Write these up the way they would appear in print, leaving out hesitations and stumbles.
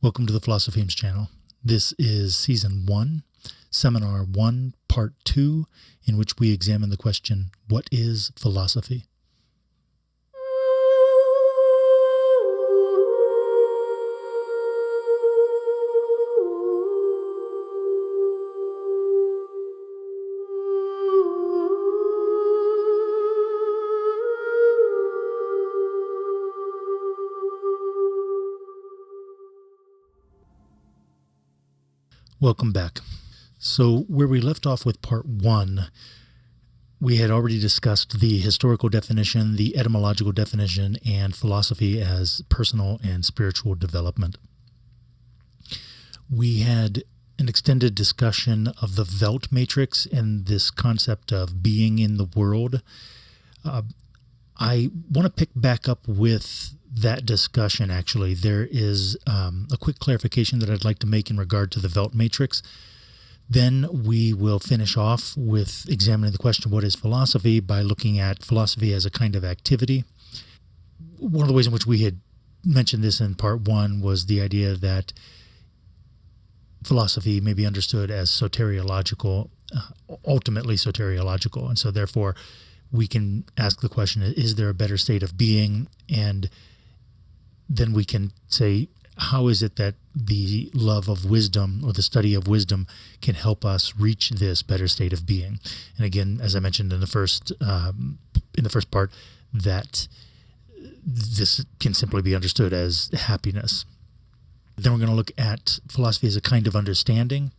Welcome to the Philosophemes channel. This is Season 1, Seminar 1, Part 2, in which we examine the question, what is philosophy? Welcome back. So where we left off with part 1, we had already discussed the historical definition, the etymological definition, and philosophy as personal and spiritual development. We had an extended discussion of the Welt matrix and this concept of being in the world. I want to pick back up with that discussion, actually. There is a quick clarification that I'd like to make in regard to the Welt matrix. Then we will finish off with examining the question, what is philosophy, by looking at philosophy as a kind of activity. One of the ways in which we had mentioned this in part 1 was the idea that philosophy may be understood as soteriological, ultimately soteriological, and so therefore we can ask the question, is there a better state of being? And then we can say, how is it that the love of wisdom or the study of wisdom can help us reach this better state of being? And again, as I mentioned in the first part, that this can simply be understood as happiness. Then we're going to look at philosophy as a kind of understanding.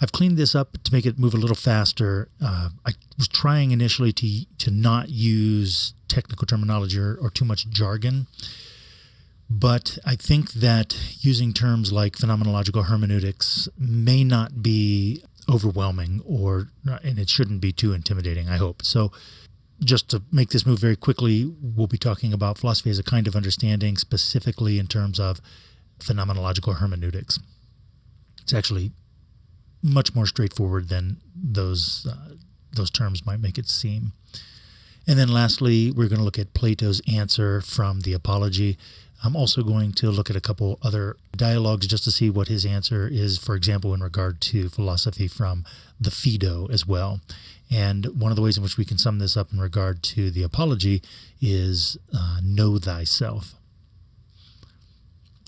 I've cleaned this up to make it move a little faster. I was trying initially to not use technical terminology or too much jargon, but I think that using terms like phenomenological hermeneutics may not be overwhelming, and it shouldn't be too intimidating, I hope. So just to make this move very quickly, we'll be talking about philosophy as a kind of understanding, specifically in terms of phenomenological hermeneutics. It's actually much more straightforward than those terms might make it seem. And then lastly, we're going to look at Plato's answer from the Apology. I'm also going to look at a couple other dialogues just to see what his answer is, for example, in regard to philosophy from the Phaedo as well. And one of the ways in which we can sum this up in regard to the Apology is know thyself.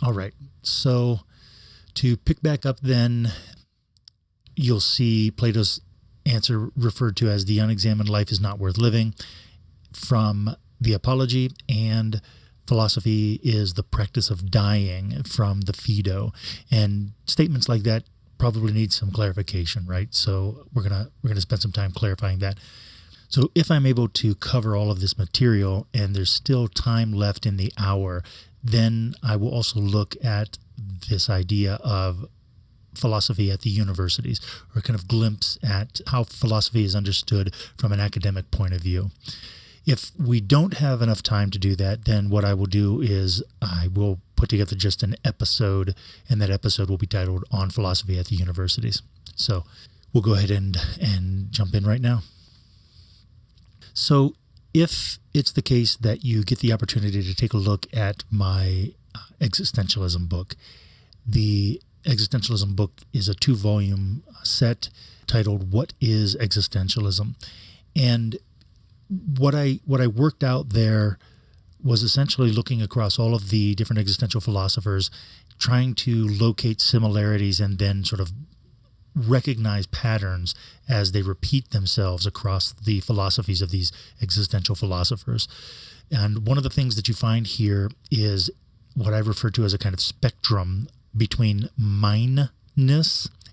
All right, so to pick back up then, you'll see Plato's answer referred to as the unexamined life is not worth living from the Apology, and philosophy is the practice of dying from the Phaedo. And statements like that probably need some clarification, right? So we're gonna spend some time clarifying that. So if I'm able to cover all of this material and there's still time left in the hour, then I will also look at this idea of philosophy at the universities, or a kind of glimpse at how philosophy is understood from an academic point of view. If we don't have enough time to do that, then what I will do is I will put together just an episode, and that episode will be titled On Philosophy at the Universities. So we'll go ahead and jump in right now. So if it's the case that you get the opportunity to take a look at my existentialism book, the existentialism book is a 2-volume set titled What is Existentialism? And what I worked out there was essentially looking across all of the different existential philosophers, trying to locate similarities and then sort of recognize patterns as they repeat themselves across the philosophies of these existential philosophers. And one of the things that you find here is what I refer to as a kind of spectrum between Mineness,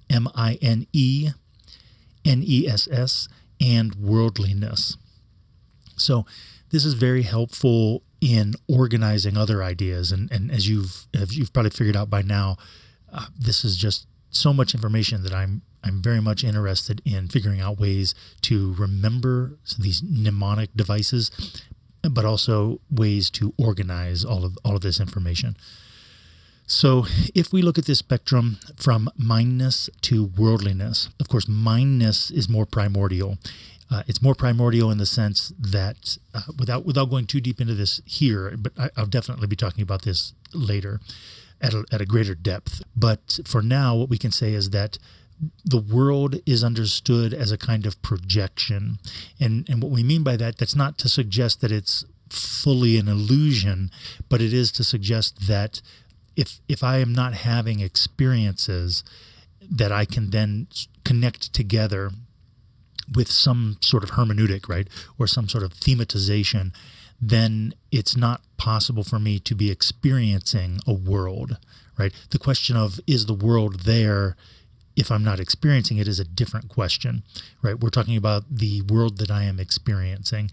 Mineness, and worldliness. So this is very helpful in organizing other ideas, and as you've probably figured out by now, this is just so much information that I'm very much interested in figuring out ways to remember these mnemonic devices, but also ways to organize all of this information. So if we look at this spectrum from mineness to worldliness, of course, mineness is more primordial. It's more primordial in the sense that, without going too deep into this here, but I'll definitely be talking about this later. at a greater depth. But for now, what we can say is that the world is understood as a kind of projection. And what we mean by that, that's not to suggest that it's fully an illusion, but it is to suggest that if I am not having experiences that I can then connect together with some sort of hermeneutic, right, or some sort of thematization, then it's not possible for me to be experiencing a world, right? The question of, is the world there if I'm not experiencing it, is a different question, right? We're talking about the world that I am experiencing.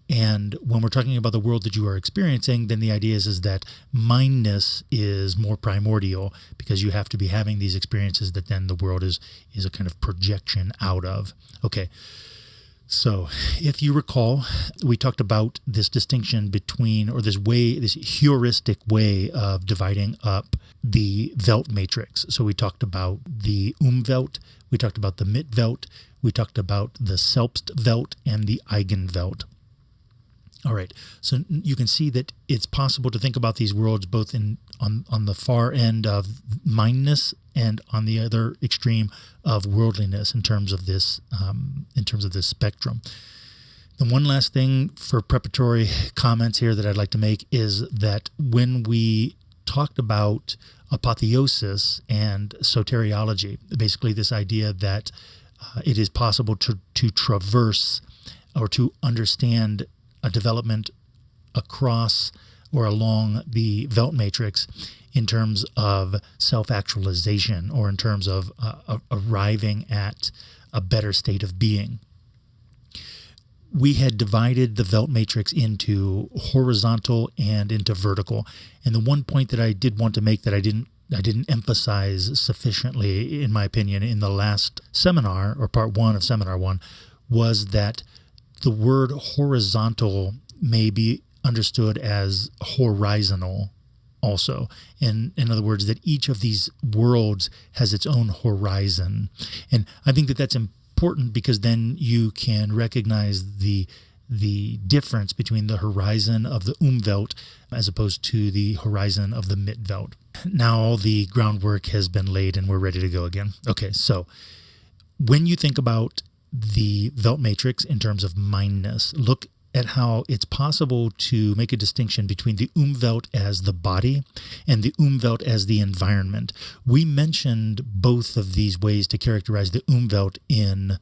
And when we're talking about the world that you are experiencing, then the idea is that mineness is more primordial, because you have to be having these experiences that then the world is a kind of projection out of. Okay, so if you recall, we talked about this distinction between, or this heuristic way of dividing up the Welt matrix. So we talked about the Welt, we talked about the Mitwelt, we talked about the Selbstwelt and the Eigenwelt. All right, so you can see that it's possible to think about these worlds both on the far end of mineness and on the other extreme of worldliness in terms of this spectrum. The one last thing for preparatory comments here that I'd like to make is that when we talked about apotheosis and soteriology, basically this idea that it is possible to traverse or to understand a development across or along the Welt matrix in terms of self-actualization, or in terms of arriving at a better state of being. We had divided the Welt matrix into horizontal and into vertical. And the one point that I did want to make that I didn't emphasize sufficiently, in my opinion, in the last seminar, or part one of seminar one, was that the word horizontal may be understood as horizontal also. In other words, that each of these worlds has its own horizon. And I think that that's important, because then you can recognize the difference between the horizon of the Welt as opposed to the horizon of the Mitwelt. Now all the groundwork has been laid and we're ready to go again. Okay, so when you think about the Welt matrix in terms of mineness, look at how it's possible to make a distinction between the Welt as the body and the Welt as the environment. We mentioned both of these ways to characterize the Welt in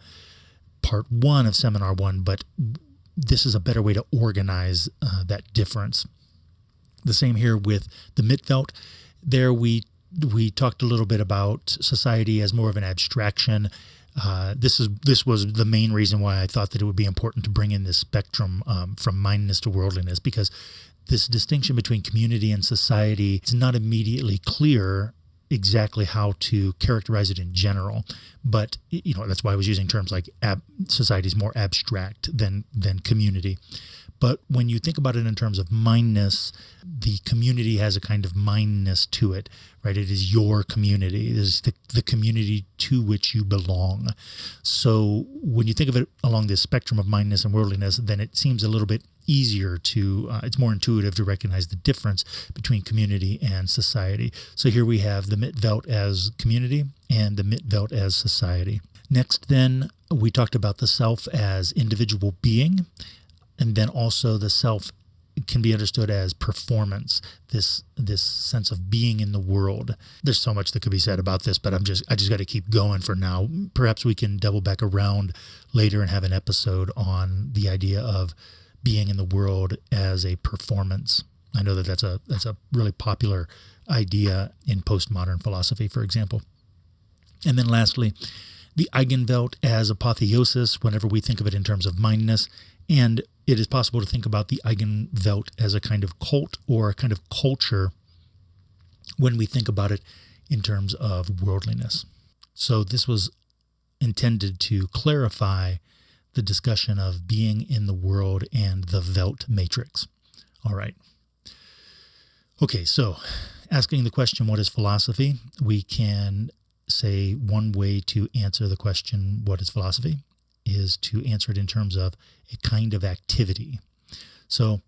part one of seminar one, but this is a better way to organize that difference. The same here with the Mitwelt. There we talked a little bit about society as more of an abstraction. This was the main reason why I thought that it would be important to bring in this spectrum from mineness to worldliness, because this distinction between community and society is not immediately clear exactly how to characterize it in general. But that's why I was using terms like society is more abstract than community. But when you think about it in terms of mineness, the community has a kind of mineness to it, right? It is your community. It is the community to which you belong. So when you think of it along this spectrum of mineness and worldliness, then it seems a little bit easier it's more intuitive to recognize the difference between community and society. So here we have the Mitwelt as community and the Mitwelt as society. Next, then, we talked about the self as individual being. And then also the self can be understood as performance, this sense of being in the world. There's so much that could be said about this, but I just got to keep going for now. Perhaps we can double back around later and have an episode on the idea of being in the world as a performance. I know that that's a really popular idea in postmodern philosophy, for example. And then lastly, the Eigenwelt as apotheosis, whenever we think of it in terms of mineness. And it is possible to think about the Eigenwelt as a kind of cult or a kind of culture when we think about it in terms of worldliness. So this was intended to clarify the discussion of being in the world and the Welt matrix. All right. Okay, so asking the question, what is philosophy? We can say one way to answer the question, what is philosophy, is to answer it in terms of a kind of activity. So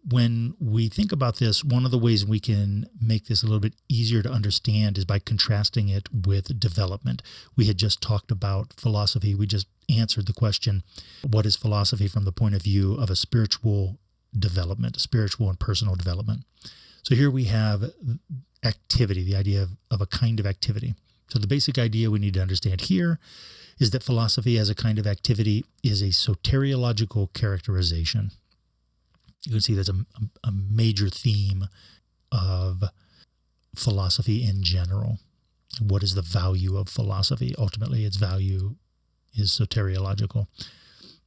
when we think about this, one of the ways we can make this a little bit easier to understand is by contrasting it with development. We had just talked about philosophy. We just answered the question, what is philosophy from the point of view of a spiritual development, a spiritual and personal development? So here we have activity, the idea of a kind of activity. So the basic idea we need to understand here is that philosophy as a kind of activity is a soteriological characterization. You can see that's a major theme of philosophy in general. What is the value of philosophy? Ultimately, its value is soteriological.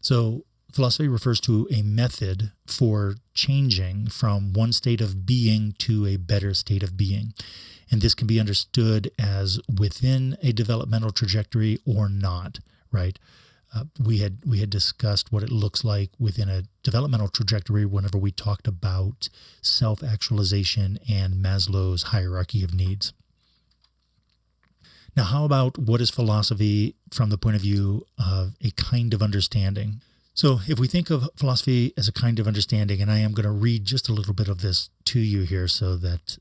So philosophy refers to a method for changing from one state of being to a better state of being. And this can be understood as within a developmental trajectory or not, right? We had discussed what it looks like within a developmental trajectory whenever we talked about self-actualization and Maslow's hierarchy of needs. Now, how about what is philosophy from the point of view of a kind of understanding? So if we think of philosophy as a kind of understanding, and I am going to read just a little bit of this to you here so that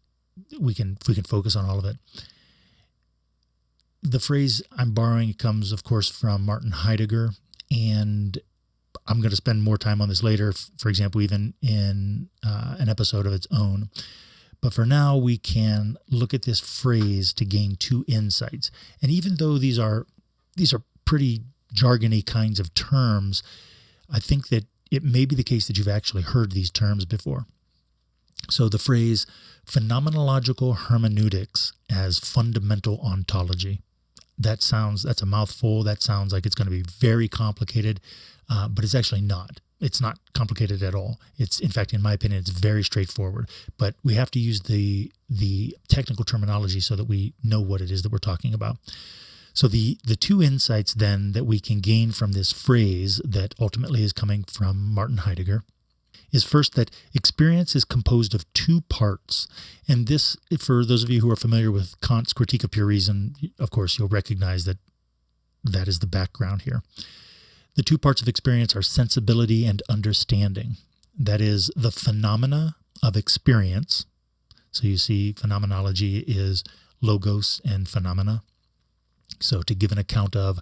we can focus on all of it. The phrase I'm borrowing comes, of course, from Martin Heidegger, and I'm going to spend more time on this later, for example, even in an episode of its own. But for now, we can look at this phrase to gain two insights. And even though these are pretty jargony kinds of terms, I think that it may be the case that you've actually heard these terms before. So the phrase phenomenological hermeneutics as fundamental ontology. That's a mouthful. That sounds like it's going to be very complicated, but it's actually not. It's not complicated at all. It's, in fact, in my opinion, it's very straightforward. But we have to use the technical terminology so that we know what it is that we're talking about. So the two insights then that we can gain from this phrase that ultimately is coming from Martin Heidegger is first that experience is composed of two parts. And this, for those of you who are familiar with Kant's Critique of Pure Reason, of course, you'll recognize that that is the background here. The two parts of experience are sensibility and understanding. That is the phenomena of experience. So you see phenomenology is logos and phenomena. So to give an account of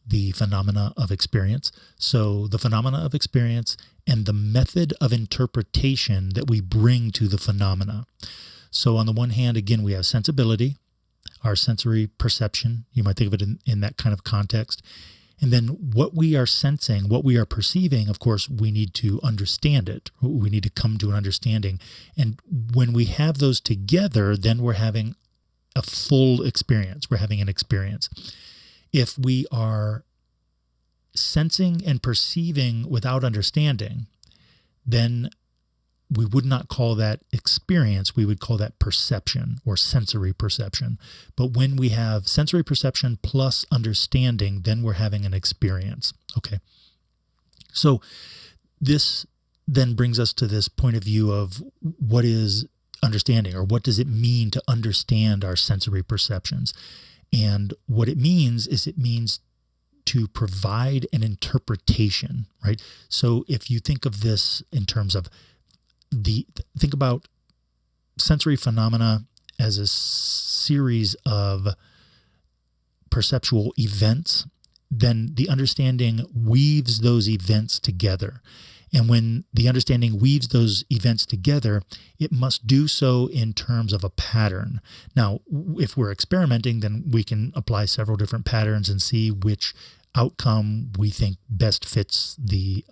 the phenomena of experience. So the phenomena of experience and the method of interpretation that we bring to the phenomena. So on the one hand, again, we have sensibility, our sensory perception. You might think of it in that kind of context. And then what we are sensing, what we are perceiving, of course, we need to understand it. We need to come to an understanding. And when we have those together, then we're having a full experience. We're having an experience. If we are sensing and perceiving without understanding, then we would not call that experience. We would call that perception or sensory perception. But when we have sensory perception plus understanding, then we're having an experience. Okay. So this then brings us to this point of view of what is understanding, or what does it mean to understand our sensory perceptions? And what it means is it means to provide an interpretation, right? So if you think of this in terms of think about sensory phenomena as a series of perceptual events, then the understanding weaves those events together. And when the understanding weaves those events together, it must do so in terms of a pattern. Now, if we're experimenting, then we can apply several different patterns and see which outcome we think best fits the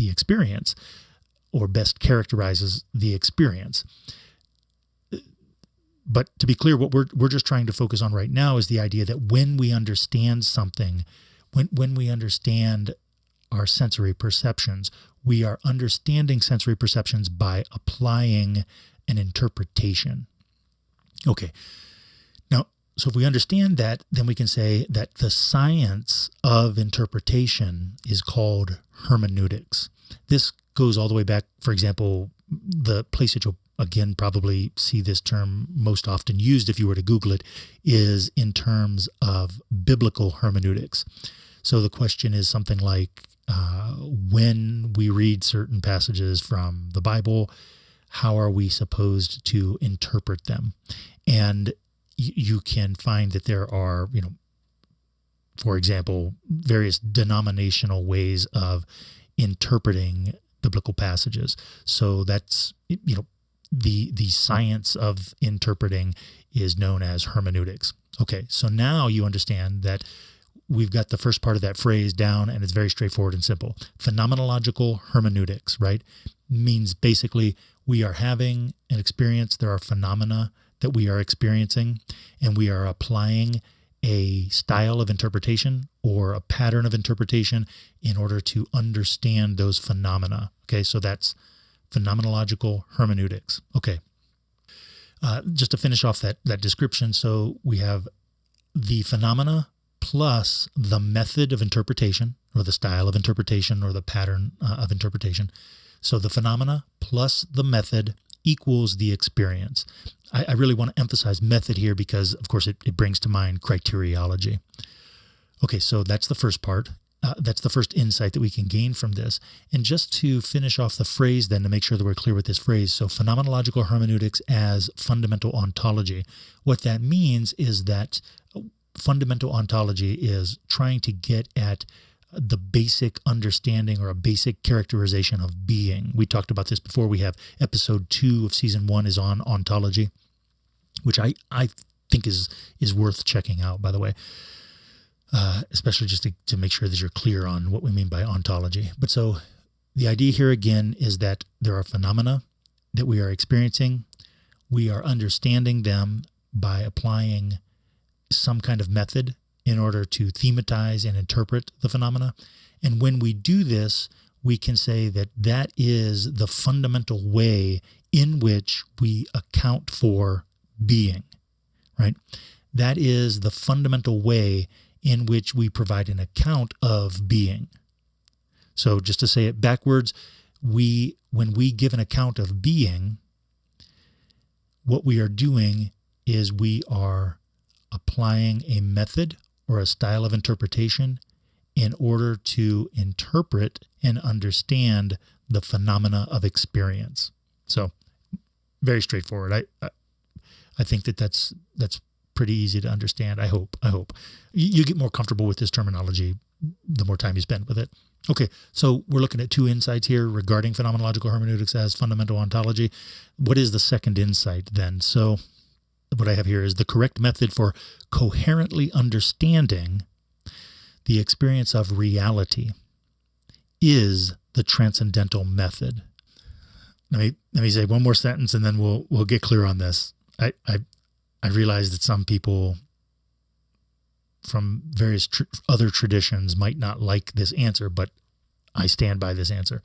experience or best characterizes the experience. But to be clear, what we're just trying to focus on right now is the idea that when we understand something, when we understand our sensory perceptions, we are understanding sensory perceptions by applying an interpretation. Okay. Now, so if we understand that, then we can say that the science of interpretation is called hermeneutics. This goes all the way back, for example, the place that you'll again probably see this term most often used if you were to Google it is in terms of biblical hermeneutics. So the question is something like, when we read certain passages from the Bible, how are we supposed to interpret them? And you can find that there are, for example, various denominational ways of interpreting biblical passages. So that's, the science of interpreting is known as hermeneutics. Okay, so now you understand that we've got the first part of that phrase down, and it's very straightforward and simple. Phenomenological hermeneutics, right, means basically we are having an experience. There are phenomena that we are experiencing, and we are applying a style of interpretation or a pattern of interpretation in order to understand those phenomena. Okay, so that's phenomenological hermeneutics. Okay, just to finish off that description, so we have the phenomena plus the method of interpretation, or the style of interpretation, or the pattern of interpretation. So the phenomena plus the method equals the experience. I really want to emphasize method here because, of course, it brings to mind criteriology. Okay, so that's the first part. That's the first insight that we can gain from this. And just to finish off the phrase then, to make sure that we're clear with this phrase, so phenomenological hermeneutics as fundamental ontology. What that means is that fundamental ontology is trying to get at the basic understanding or a basic characterization of being. We talked about this before. We have episode 2 of season 1 is on ontology, which I think is worth checking out, by the way, especially just to make sure that you're clear on what we mean by ontology. But so the idea here again is that there are phenomena that we are experiencing. We are understanding them by applying some kind of method in order to thematize and interpret the phenomena. And when we do this, we can say that that is the fundamental way in which we account for being, right? That is the fundamental way in which we provide an account of being. So just to say it backwards, when we give an account of being, what we are doing is we are applying a method or a style of interpretation in order to interpret and understand the phenomena of experience. So very straightforward. I think that's pretty easy to understand. I hope you get more comfortable with this terminology the more time you spend with it. Okay, so we're looking at 2 insights here regarding phenomenological hermeneutics as fundamental ontology. What is the second insight then? So what I have here is the correct method for coherently understanding the experience of reality is the transcendental method. Let me say one more sentence and then we'll get clear on this. I realize that some people from various other traditions might not like this answer, but I stand by this answer.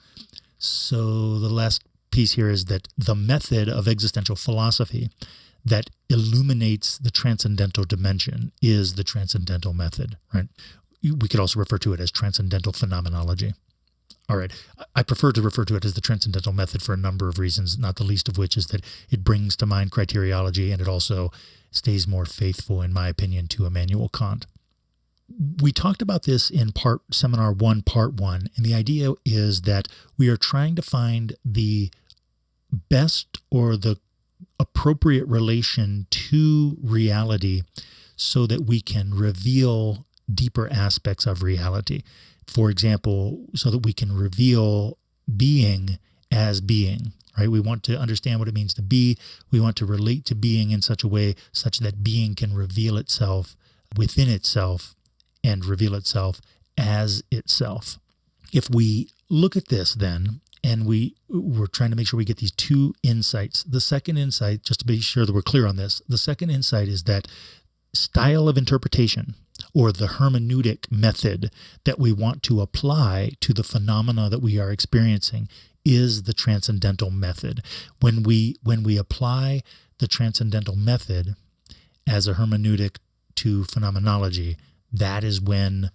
So the last piece here is that the method of existential philosophy that illuminates the transcendental dimension is the transcendental method, right? We could also refer to it as transcendental phenomenology. All right. I prefer to refer to it as the transcendental method for a number of reasons, not the least of which is that it brings to mind criteriology, and it also stays more faithful, in my opinion, to Immanuel Kant. We talked about this in Seminar 1, Part 1, and the idea is that we are trying to find the best or the appropriate relation to reality so that we can reveal deeper aspects of reality. For example, so that we can reveal being as being, right? We want to understand what it means to be. We want to relate to being in such a way such that being can reveal itself within itself and reveal itself as itself. If we look at this then, and we're trying to make sure we get these 2 insights. The second insight, just to be sure that we're clear on this, the second insight is that style of interpretation, or the hermeneutic method that we want to apply to the phenomena that we are experiencing, is the transcendental method. When we apply the transcendental method as a hermeneutic to phenomenology, that is when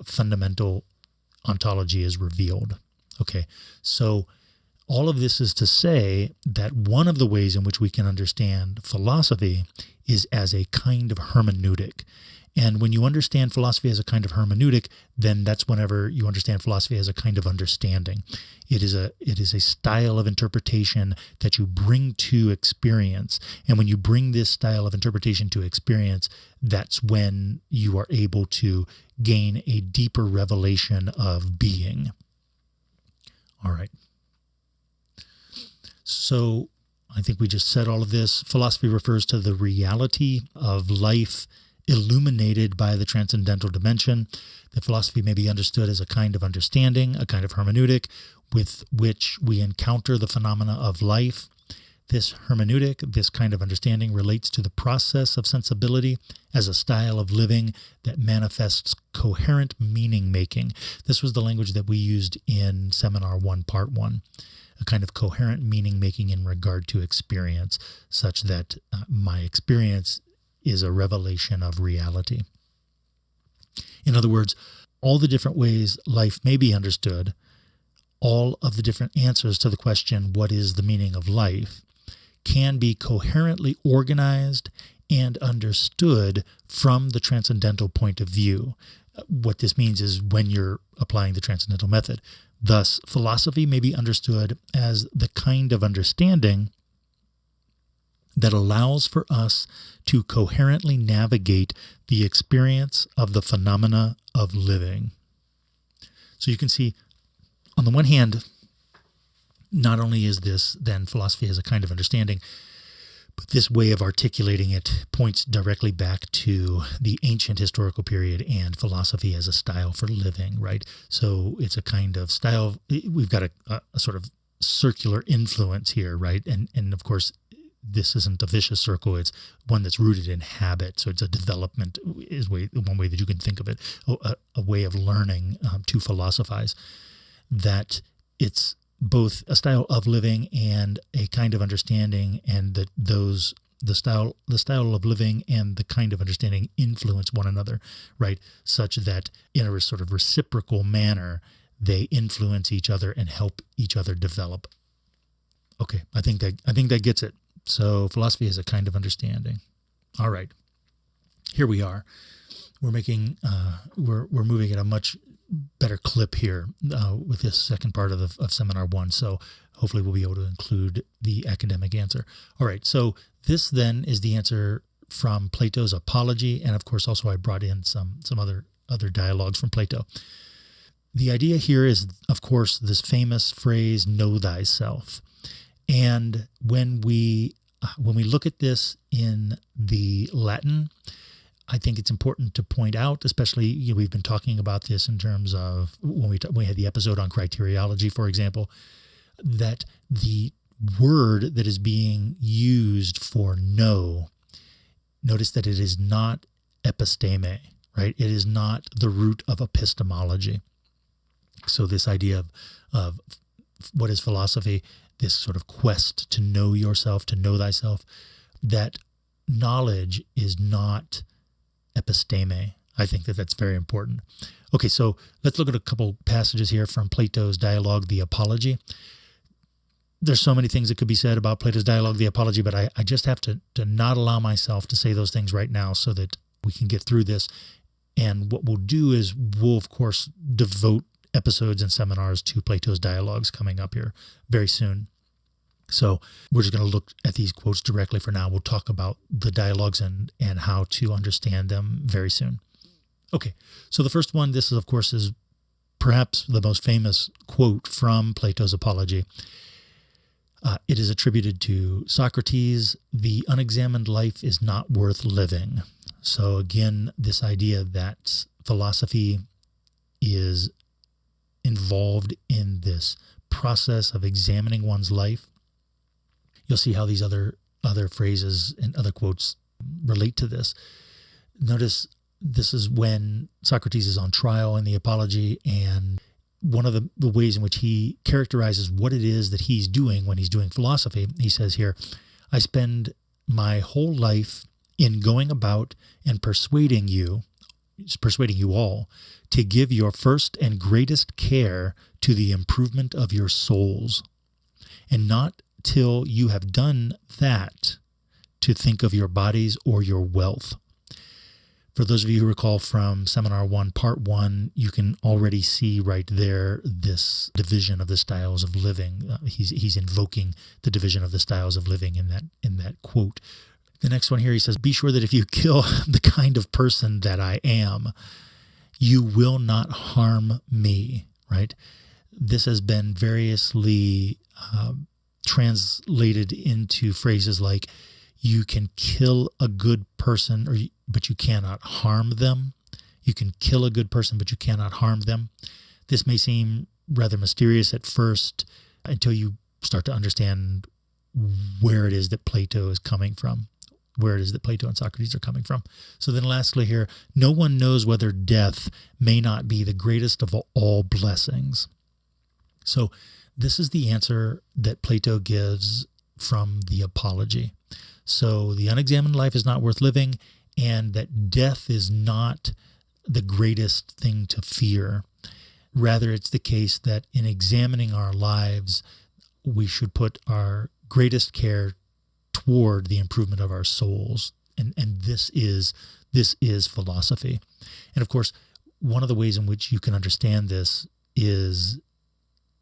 fundamental ontology is revealed. Okay, so all of this is to say that one of the ways in which we can understand philosophy is as a kind of hermeneutic. And when you understand philosophy as a kind of hermeneutic, then that's whenever you understand philosophy as a kind of understanding. It is a style of interpretation that you bring to experience. And when you bring this style of interpretation to experience, that's when you are able to gain a deeper revelation of being. All right. So I think we just said all of this. Philosophy refers to the reality of life illuminated by the transcendental dimension. That philosophy may be understood as a kind of understanding, a kind of hermeneutic with which we encounter the phenomena of life. This hermeneutic, this kind of understanding, relates to the process of sensibility as a style of living that manifests coherent meaning-making. This was the language that we used in Seminar 1, Part 1, a kind of coherent meaning-making in regard to experience, such that my experience is a revelation of reality. In other words, all the different ways life may be understood, all of the different answers to the question, what is the meaning of life, can be coherently organized and understood from the transcendental point of view. What this means is when you're applying the transcendental method. Thus, philosophy may be understood as the kind of understanding that allows for us to coherently navigate the experience of the phenomena of living. So you can see, on the one hand, not only is this then philosophy as a kind of understanding, but this way of articulating it points directly back to the ancient historical period and philosophy as a style for living, right? So it's a kind of style. We've got a sort of circular influence here, right? And of course, this isn't a vicious circle. It's one that's rooted in habit. So it's a development is one way that you can think of it, a way of learning to philosophize, that it's both a style of living and a kind of understanding, and that the style of living and the kind of understanding influence one another, right? Such that in a sort of reciprocal manner, they influence each other and help each other develop. Okay, I think that gets it. So philosophy is a kind of understanding. All right, here we are. We're moving at a much better clip here with this second part of Seminar 1. So hopefully we'll be able to include the academic answer. All right, so this then is the answer from Plato's Apology, and of course also I brought in some other dialogues from Plato. The idea here is, of course, this famous phrase, know thyself. And when we look at this in the Latin, I think it's important to point out, especially we've been talking about this in terms of when we had the episode on criteriology, for example, that the word that is being used for know, notice that it is not episteme, right? It is not the root of epistemology. So this idea of what is philosophy, this sort of quest to know yourself, to know thyself, that knowledge is not episteme. I think that's very important. Okay, so let's look at a couple passages here from Plato's dialogue, The Apology. There's so many things that could be said about Plato's dialogue, The Apology, but I just have to not allow myself to say those things right now so that we can get through this. And what we'll do is we'll, of course, devote episodes and seminars to Plato's dialogues coming up here very soon. So we're just going to look at these quotes directly for now. We'll talk about the dialogues and how to understand them very soon. Okay, so the first one, this is, of course, is perhaps the most famous quote from Plato's Apology. It is attributed to Socrates: "The unexamined life is not worth living." So again, this idea that philosophy is involved in this process of examining one's life. You'll see how these other phrases and other quotes relate to this. Notice this is when Socrates is on trial in the Apology, and one of the ways in which he characterizes what it is that he's doing when he's doing philosophy, he says here, "I spend my whole life in going about and persuading you all to give your first and greatest care to the improvement of your souls. and not till you have done that to think of your bodies or your wealth. For those of you who recall from Seminar 1, Part 1, you can already see right there this division of the styles of living. He's invoking the division of the styles of living in that quote. The next one here, he says, "Be sure that if you kill the kind of person that I am, you will not harm me," right? This has been variously translated into phrases like, you can kill a good person, but you cannot harm them. You can kill a good person, but you cannot harm them. This may seem rather mysterious at first until you start to understand where it is that Plato is coming from, where it is that Plato and Socrates are coming from. So then lastly here, no one knows whether death may not be the greatest of all blessings. So this is the answer that Plato gives from the Apology. So the unexamined life is not worth living, and that death is not the greatest thing to fear. Rather, it's the case that in examining our lives, we should put our greatest care toward the improvement of our souls. And this is philosophy. And of course, one of the ways in which you can understand this is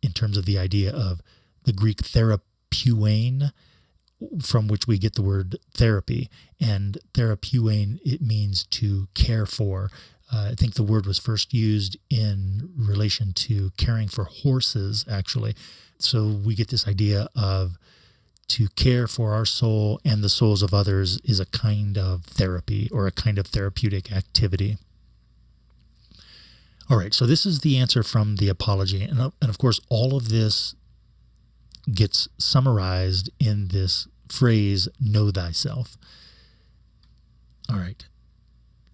in terms of the idea of the Greek therapeuein, from which we get the word therapy. And therapeuein, it means to care for. I think the word was first used in relation to caring for horses, actually. So we get this idea of to care for our soul and the souls of others is a kind of therapy or a kind of therapeutic activity. All right, so this is the answer from the Apology. And of course, all of this gets summarized in this phrase, know thyself. All right.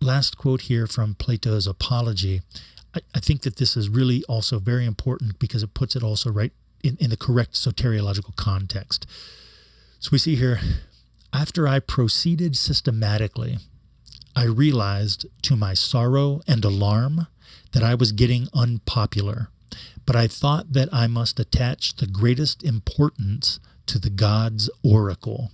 Last quote here from Plato's Apology. I think that this is really also very important because it puts it also right in the correct soteriological context. So we see here, after I proceeded systematically, I realized to my sorrow and alarm that I was getting unpopular, but I thought that I must attach the greatest importance to the God's oracle.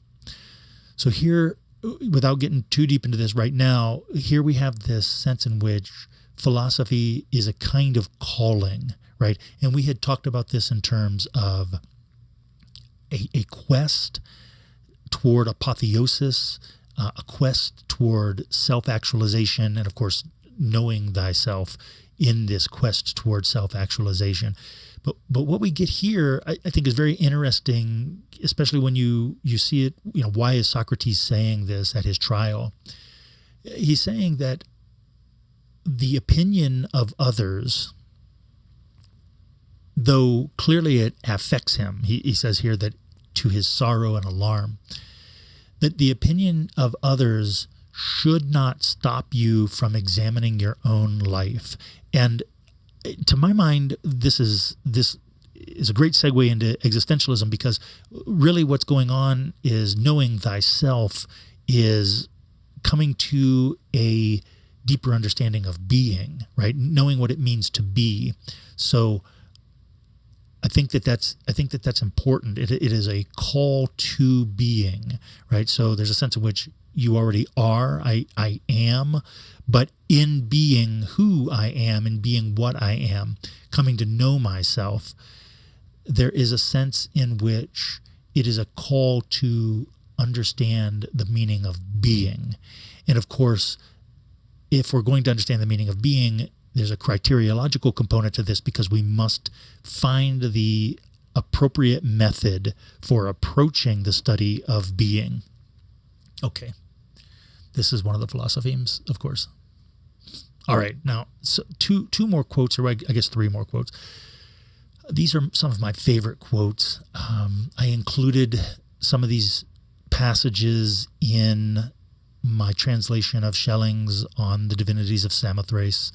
So here, without getting too deep into this right now, here we have this sense in which philosophy is a kind of calling, right? And we had talked about this in terms of a quest toward apotheosis, a quest toward self-actualization, and of course, knowing thyself in this quest toward self-actualization. But what we get here, I think, is very interesting, especially when you see it. Why is Socrates saying this at his trial? He's saying that the opinion of others, though clearly it affects him, he says here that to his sorrow and alarm, that the opinion of others should not stop you from examining your own life. And to my mind, this is a great segue into existentialism, because really what's going on is knowing thyself is coming to a deeper understanding of being, right? Knowing what it means to be. So I think that's important. It is a call to being, right? So there's a sense in which you already are, I am, but in being who I am and being what I am, coming to know myself, there is a sense in which it is a call to understand the meaning of being. And of course, if we're going to understand the meaning of being, there's a criteriological component to this, because we must find the appropriate method for approaching the study of being. Okay, this is one of the Philosophemes, of course. All right, now so two more quotes, or I guess three more quotes. These are some of my favorite quotes. I included some of these passages in my translation of Schelling's On the Divinities of Samothrace.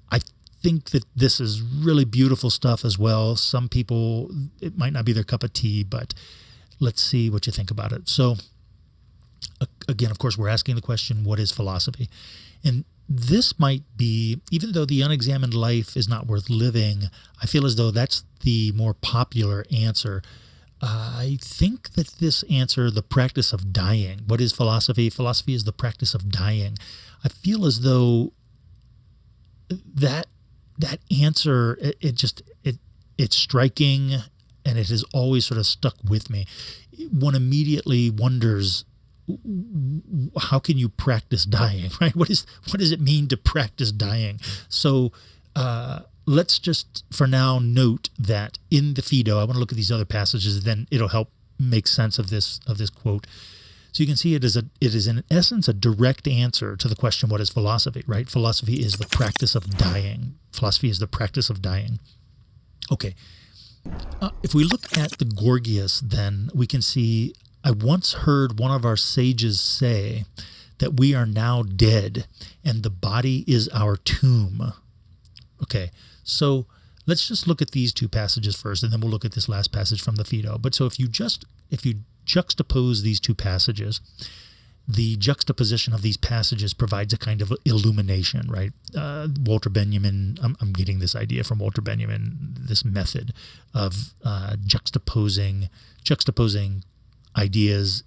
I think that this is really beautiful stuff as well. Some people, it might not be their cup of tea, but let's see what you think about it. So again, of course, we're asking the question, what is philosophy? And this might be, even though the unexamined life is not worth living, I feel as though that's the more popular answer. I think that this answer, the practice of dying, what is philosophy? Philosophy is the practice of dying. I feel as though that answer, it's striking, and it has always sort of stuck with me. One immediately wonders, how can you practice dying, right? What does it mean to practice dying? So let's just for now note that in the Phaedo, I want to look at these other passages, then it'll help make sense of this quote. So you can see it is in essence a direct answer to the question, what is philosophy, right? Philosophy is the practice of dying. Philosophy is the practice of dying. Okay. If we look at the Gorgias, then we can see, I once heard one of our sages say that we are now dead and the body is our tomb. Okay, so let's just look at these two passages first, and then we'll look at this last passage from the Phaedo. But so if you juxtapose these two passages, the juxtaposition of these passages provides a kind of illumination, right? Walter Benjamin, I'm getting this idea from Walter Benjamin, this method of juxtaposing ideas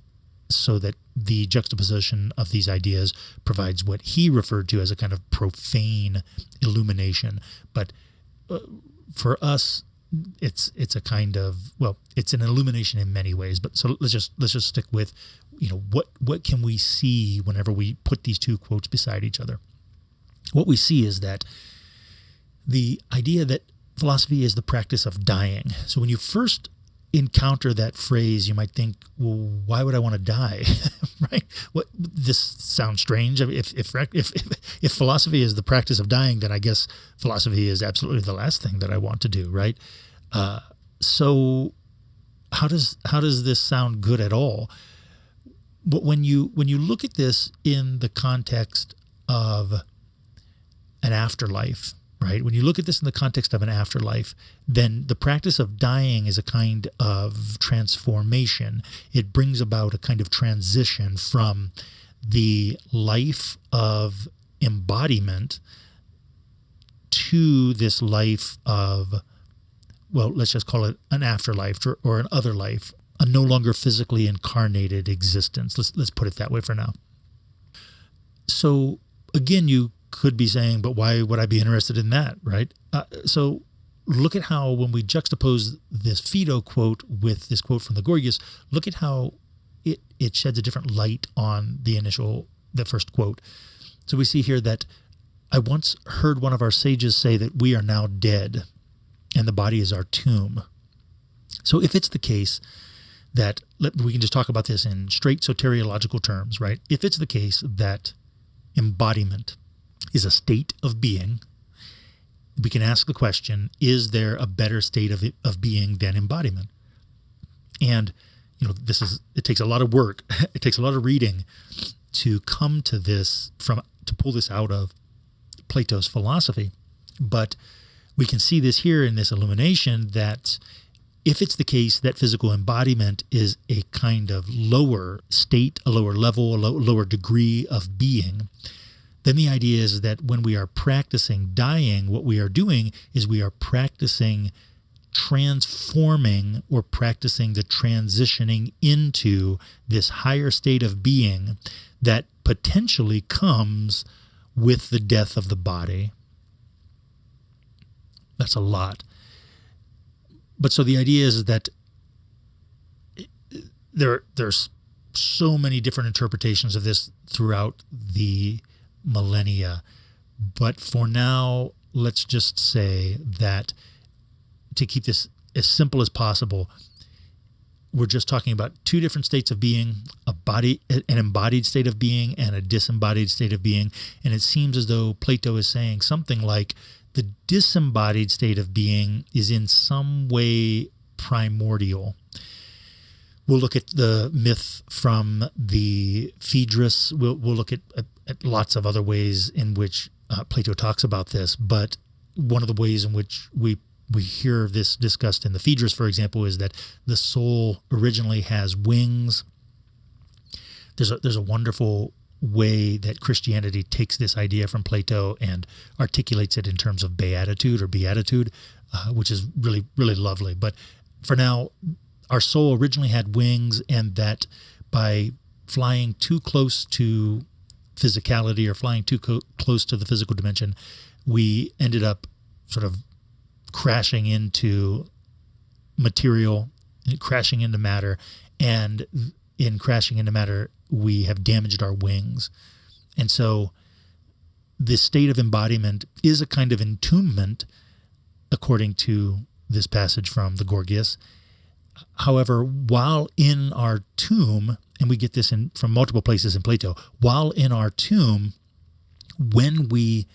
so that the juxtaposition of these ideas provides what he referred to as a kind of profane illumination. But for us, it's a kind of, well, it's an illumination in many ways. But so let's just stick with, what can we see whenever we put these two quotes beside each other? What we see is that the idea that philosophy is the practice of dying. So when you first encounter that phrase, you might think, well, why would I want to die? Right? This sounds strange. I mean, if philosophy is the practice of dying, then I guess philosophy is absolutely the last thing that I want to do, right? So how does this sound good at all? But when you look at this in the context of an afterlife, right? When you look at this in the context of an afterlife, then the practice of dying is a kind of transformation. It brings about a kind of transition from the life of embodiment to this life of, well, let's just call it an afterlife or an other life, a no longer physically incarnated existence. Let's put it that way for now. So again, you could be saying, but why would I be interested in that, right? So look at how when we juxtapose this Phaedo quote with this quote from the Gorgias, look at how it sheds a different light on the first quote. So we see here that I once heard one of our sages say that we are now dead and the body is our tomb. So if it's the case that, we can just talk about this in straight soteriological terms, right? If it's the case that embodiment is a state of being, we can ask the question, is there a better state of being than embodiment? And, it takes a lot of work. It takes a lot of reading to come to this, to pull this out of Plato's philosophy. But we can see this here in this illumination that if it's the case that physical embodiment is a kind of lower state, a lower level, a lower degree of being, then the idea is that when we are practicing dying, what we are doing is we are practicing transforming or practicing the transitioning into this higher state of being that potentially comes with the death of the body. That's a lot. But so the idea is that there's so many different interpretations of this throughout the millennia. But for now, let's just say that to keep this as simple as possible, we're just talking about two different states of being, an embodied state of being and a disembodied state of being. And it seems as though Plato is saying something like the disembodied state of being is in some way primordial. We'll look at the myth from the Phaedrus. We'll look at lots of other ways in which Plato talks about this. But one of the ways in which we hear this discussed in the Phaedrus, for example, is that the soul originally has wings. There's a wonderful way that Christianity takes this idea from Plato and articulates it in terms of beatitude, which is really, really lovely. But for now, our soul originally had wings, and that by flying too close to physicality or flying too close to the physical dimension, we ended up sort of crashing into material, crashing into matter, and in crashing into matter, we have damaged our wings. And so this state of embodiment is a kind of entombment, according to this passage from the Gorgias. However, while in our tomb, and we get this from multiple places in Plato, while in our tomb, when we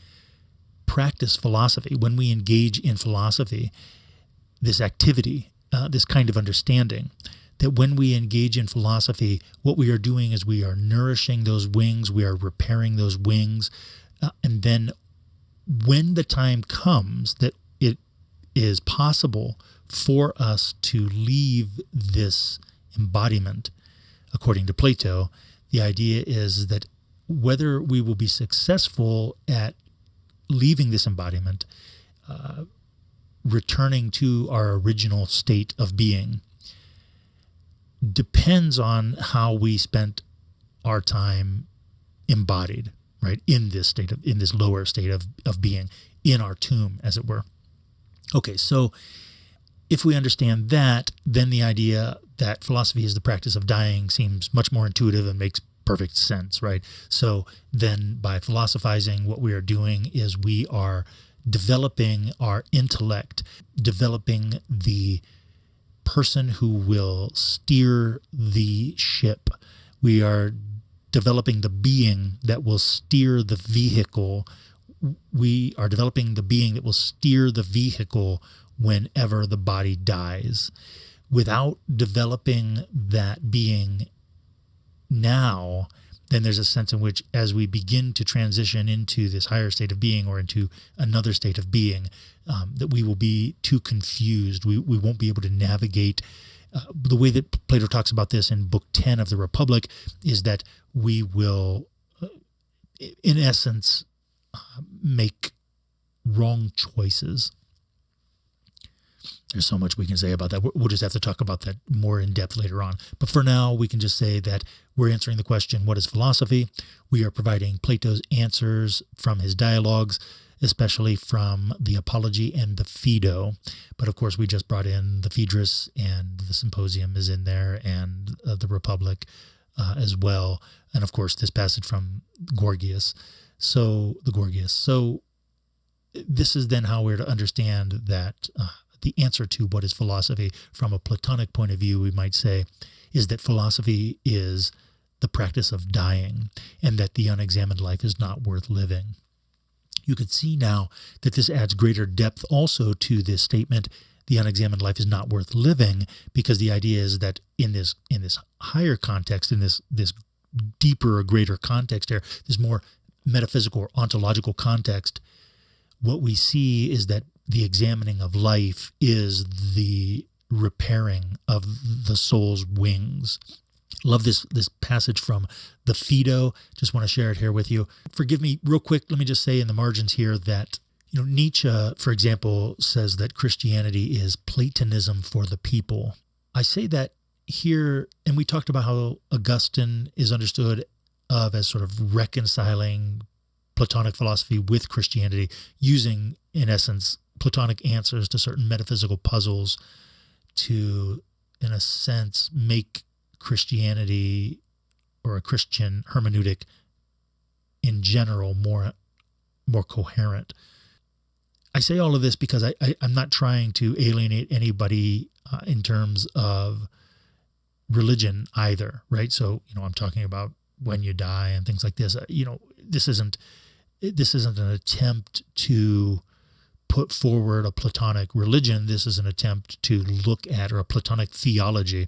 practice philosophy, when we engage in philosophy, this activity, this kind of understanding, that when we engage in philosophy, what we are doing is we are nourishing those wings, we are repairing those wings, and then when the time comes that it is possible for us to leave this embodiment, according to Plato, the idea is that whether we will be successful at leaving this embodiment, returning to our original state of being, depends on how we spent our time embodied, right, in this lower state of being, in our tomb, as it were. Okay, so if we understand that, then the idea that philosophy is the practice of dying seems much more intuitive and makes perfect sense, right? So then by philosophizing, what we are doing is we are developing our intellect, developing the person who will steer the ship. We are developing the being that will steer the vehicle. We are developing the being that will steer the vehicle whenever the body dies. Without developing that being now, then there's a sense in which as we begin to transition into this higher state of being or into another state of being, that we will be too confused. We won't be able to navigate. The way that Plato talks about this in Book 10 of the Republic is that we will, in essence, make wrong choices. There's so much we can say about that. We'll just have to talk about that more in depth later on. But for now, we can just say that we're answering the question, what is philosophy? We are providing Plato's answers from his dialogues, especially from the Apology and the Phaedo. But of course, we just brought in the Phaedrus, and the Symposium is in there, and the Republic as well. And of course, this passage from Gorgias. So this is then how we're to understand that the answer to what is philosophy from a Platonic point of view, we might say, is that philosophy is the practice of dying, and that the unexamined life is not worth living. You could see now that this adds greater depth also to this statement, the unexamined life is not worth living, because the idea is that in this higher context, in this deeper or greater context here, this more metaphysical or ontological context, what we see is that the examining of life is the repairing of the soul's wings. Love this passage from the Phaedo. Just want to share it here with you. Forgive me real quick. Let me just say in the margins here that, Nietzsche, for example, says that Christianity is Platonism for the people. I say that here, and we talked about how Augustine is understood of as sort of reconciling Platonic philosophy with Christianity, using, in essence, Platonic answers to certain metaphysical puzzles to, in a sense, make Christianity or a Christian hermeneutic in general more coherent. I say all of this because I'm not trying to alienate anybody in terms of religion either, right? So, I'm talking about when you die and things like this. This isn't an attempt to put forward a Platonic religion. This is an attempt to look at, or a Platonic theology,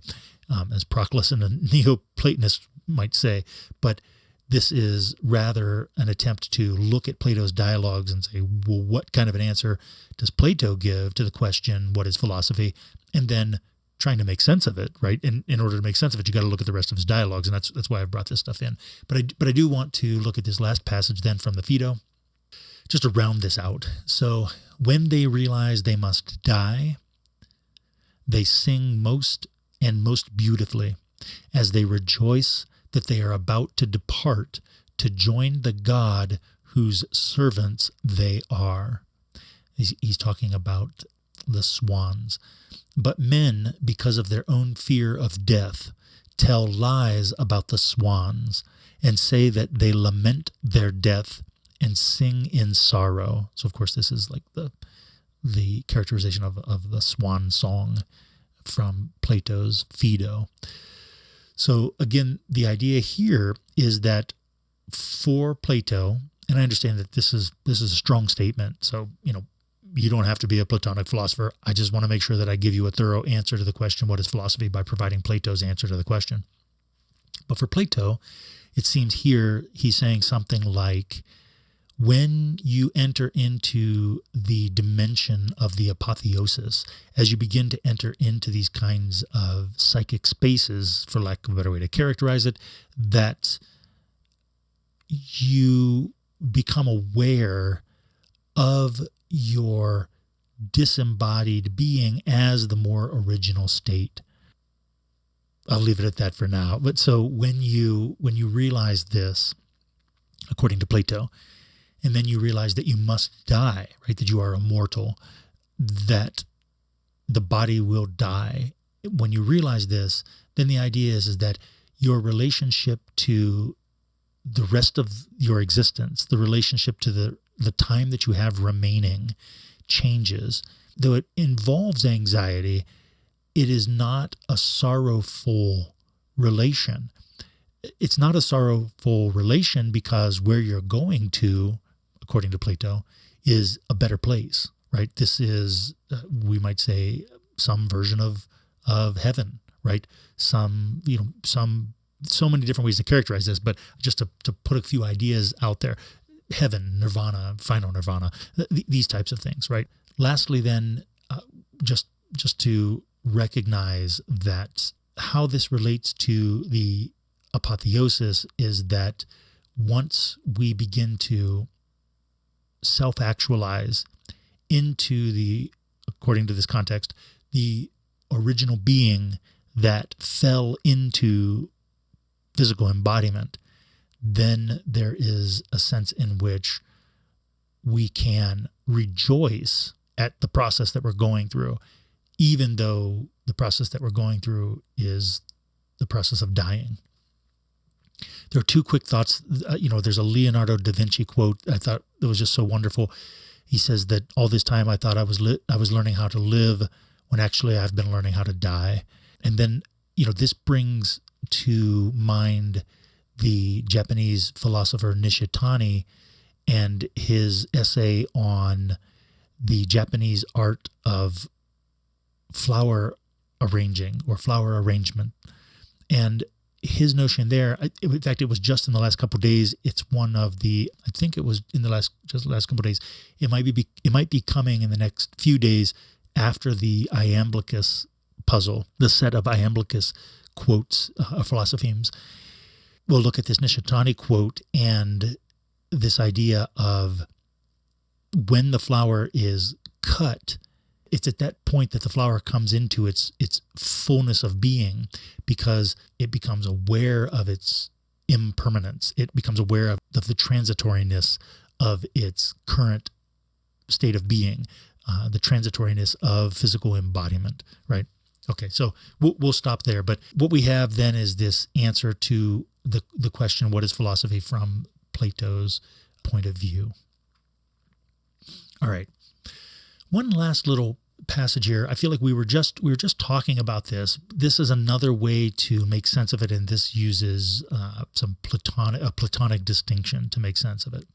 as Proclus and a Neoplatonist might say. But this is rather an attempt to look at Plato's dialogues and say, well, what kind of an answer does Plato give to the question, what is philosophy? And then trying to make sense of it, right? And in order to make sense of it, you got to look at the rest of his dialogues, and that's why I've brought this stuff in. But I do want to look at this last passage then from the Phaedo, just to round this out. So, when they realize they must die, they sing most and most beautifully, as they rejoice that they are about to depart to join the God whose servants they are. He's talking about the swans. But men, because of their own fear of death, tell lies about the swans and say that they lament their death and sing in sorrow. So, of course, this is like the characterization of the swan song from Plato's Phaedo. So, again, the idea here is that for Plato, and I understand that this is a strong statement, so, you don't have to be a Platonic philosopher. I just want to make sure that I give you a thorough answer to the question, what is philosophy, by providing Plato's answer to the question. But for Plato, it seems here he's saying something like, when you enter into the dimension of the apotheosis, as you begin to enter into these kinds of psychic spaces, for lack of a better way to characterize it, that you become aware of your disembodied being as the more original state. I'll leave it at that for now. But so when you realize this, according to Plato, and then you realize that you must die, right? That you are immortal, that the body will die. When you realize this, then the idea is that your relationship to the rest of your existence, the relationship to the time that you have remaining, changes. Though it involves anxiety, it is not a sorrowful relation. It's not a sorrowful relation because where you're going to, according to Plato, is a better place, right? This is, we might say, some version of heaven, right? So many different ways to characterize this, but just to put a few ideas out there. Heaven, nirvana, final nirvana, these types of things, right? Lastly, then, just to recognize that how this relates to the apotheosis is that once we begin to self-actualize into according to this context, the original being that fell into physical embodiment, then there is a sense in which we can rejoice at the process that we're going through, even though the process that we're going through is the process of dying. There are two quick thoughts. There's a Leonardo da Vinci quote I thought that was just so wonderful. He says that all this time I thought I was learning how to live when actually I've been learning how to die. And then, this brings to mind the Japanese philosopher Nishitani and his essay on the Japanese art of flower arranging or flower arrangement. And his notion there, in fact, it was just in the last couple of days. It's one of the, I think it was in the last couple of days. It might be coming in the next few days after the Iamblichus puzzle, the set of Iamblichus quotes of Philosophemes. We'll look at this Nishitani quote and this idea of when the flower is cut, it's at that point that the flower comes into its fullness of being, because it becomes aware of its impermanence. It becomes aware of the transitoriness of its current state of being, the transitoriness of physical embodiment, right? Okay, so we'll stop there. But what we have then is this answer to the question, what is philosophy, from Plato's point of view. All right. One last little passage here. I feel like we were just talking about this. This is another way to make sense of it, and this uses a Platonic distinction to make sense of it.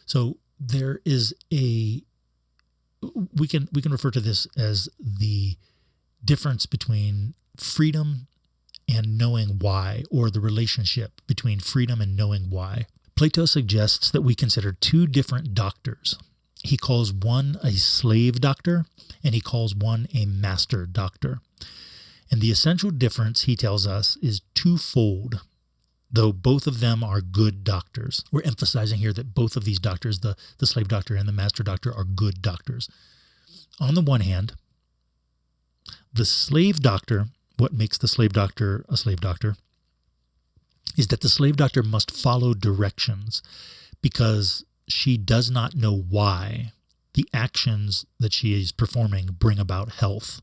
So there is we can refer to this as the difference between freedom and knowing why, or the relationship between freedom and knowing why. Plato suggests that we consider two different doctors. He calls one a slave doctor, and he calls one a master doctor. And the essential difference, he tells us, is twofold, though both of them are good doctors. We're emphasizing here that both of these doctors, the slave doctor and the master doctor, are good doctors. On the one hand, the slave doctor what makes the slave doctor a slave doctor is that the slave doctor must follow directions because she does not know why the actions that she is performing bring about health.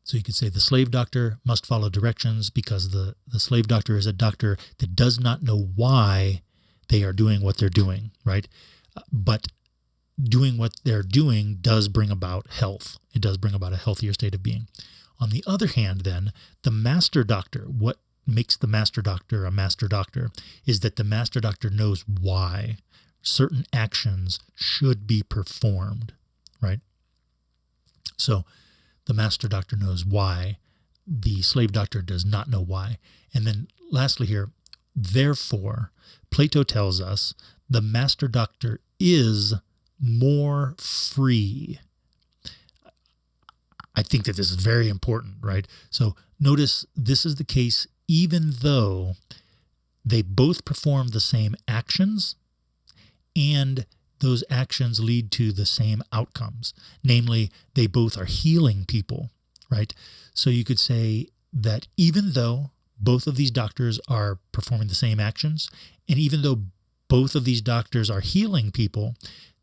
So you could say the slave doctor must follow directions because the slave doctor is a doctor that does not know why they are doing what they're doing, right? But doing what they're doing does bring about health. It does bring about a healthier state of being. On the other hand, then, the master doctor, what makes the master doctor a master doctor is that the master doctor knows why certain actions should be performed, right? So the master doctor knows why. The slave doctor does not know why. And then lastly here, therefore, Plato tells us the master doctor is more free. I think that this is very important, right? So notice this is the case even though they both perform the same actions and those actions lead to the same outcomes. Namely, they both are healing people, right? So you could say that even though both of these doctors are performing the same actions, and even though both of these doctors are healing people,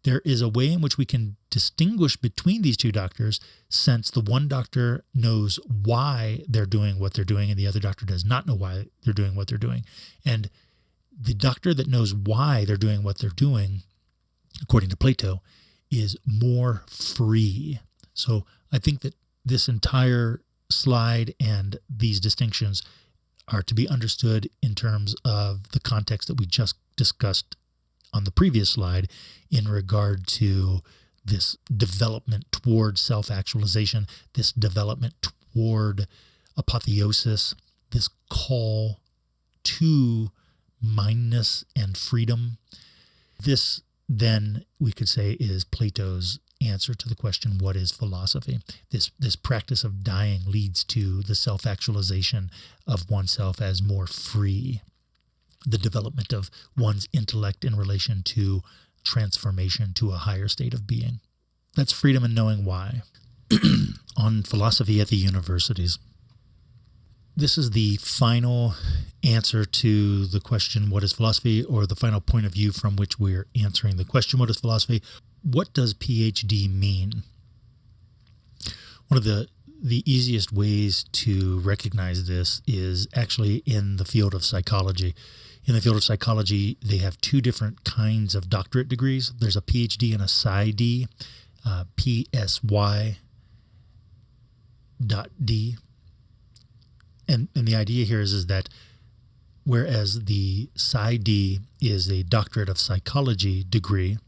there is a way in which we can distinguish between these two doctors, since the one doctor knows why they're doing what they're doing and the other doctor does not know why they're doing what they're doing. And the doctor that knows why they're doing what they're doing, according to Plato, is more free. So I think that this entire slide and these distinctions are to be understood in terms of the context that we just discussed on the previous slide in regard to this development toward self-actualization, this development toward apotheosis, this call to Mineness and freedom. This, then, we could say, is Plato's answer to the question, what is philosophy? This practice of dying leads to the self-actualization of oneself as more free, the development of one's intellect in relation to transformation to a higher state of being. That's freedom and knowing why. On philosophy at the universities. This is the final answer to the question, what is philosophy, or the final point of view from which we're answering the question, what is philosophy? What does Ph.D. mean? One of the easiest ways to recognize this is actually in the field of psychology. In the field of psychology, they have two different kinds of doctorate degrees. There's a Ph.D. and a PsyD, PSY.D. And the idea here is that whereas the PsyD is a doctorate of psychology degree,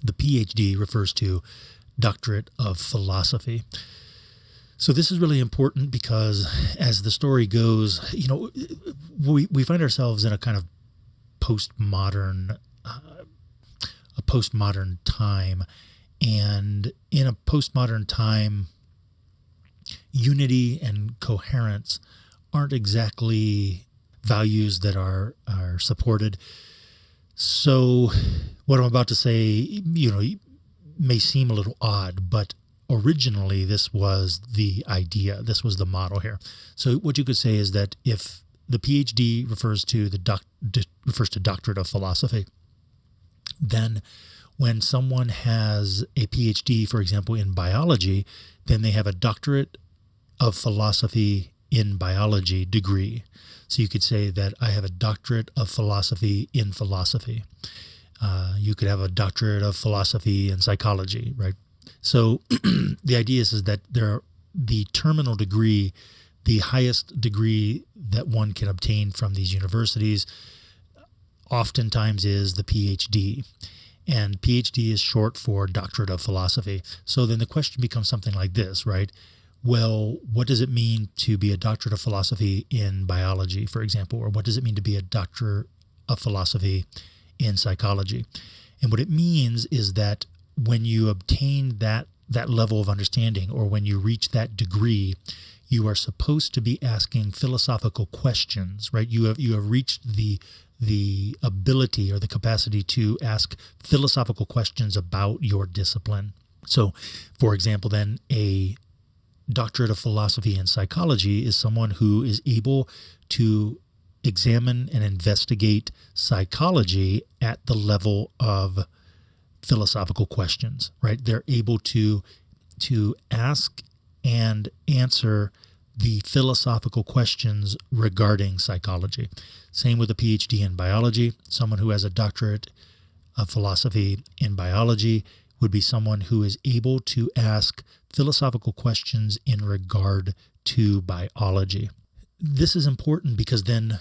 the Ph.D. refers to doctorate of philosophy. So this is really important because as the story goes, we find ourselves in a kind of postmodern time. And in a postmodern time, unity and coherence aren't exactly values that are supported. So what I'm about to say, may seem a little odd, but originally this was the idea. This was the model here. So what you could say is that if the Ph.D. refers to doctorate of philosophy, then when someone has a Ph.D., for example, in biology, then they have a doctorate of philosophy in biology degree. So you could say that I have a doctorate of philosophy in philosophy. You could have a doctorate of philosophy in psychology, right? So the idea is that the terminal degree, the highest degree that one can obtain from these universities, oftentimes is the Ph.D. And Ph.D. is short for doctorate of philosophy. So then the question becomes something like this, right? Well, what does it mean to be a doctorate of philosophy in biology, for example? Or what does it mean to be a doctor of philosophy in psychology? And what it means is that when you obtain that level of understanding, or when you reach that degree, you are supposed to be asking philosophical questions, right? You have reached the ability or the capacity to ask philosophical questions about your discipline. So, for example, then a doctorate of philosophy and psychology is someone who is able to examine and investigate psychology at the level of philosophical questions, right? They're able to ask and answer the philosophical questions regarding psychology. Same with a Ph.D. in biology. Someone who has a doctorate of philosophy in biology would be someone who is able to ask philosophical questions in regard to biology. This is important because then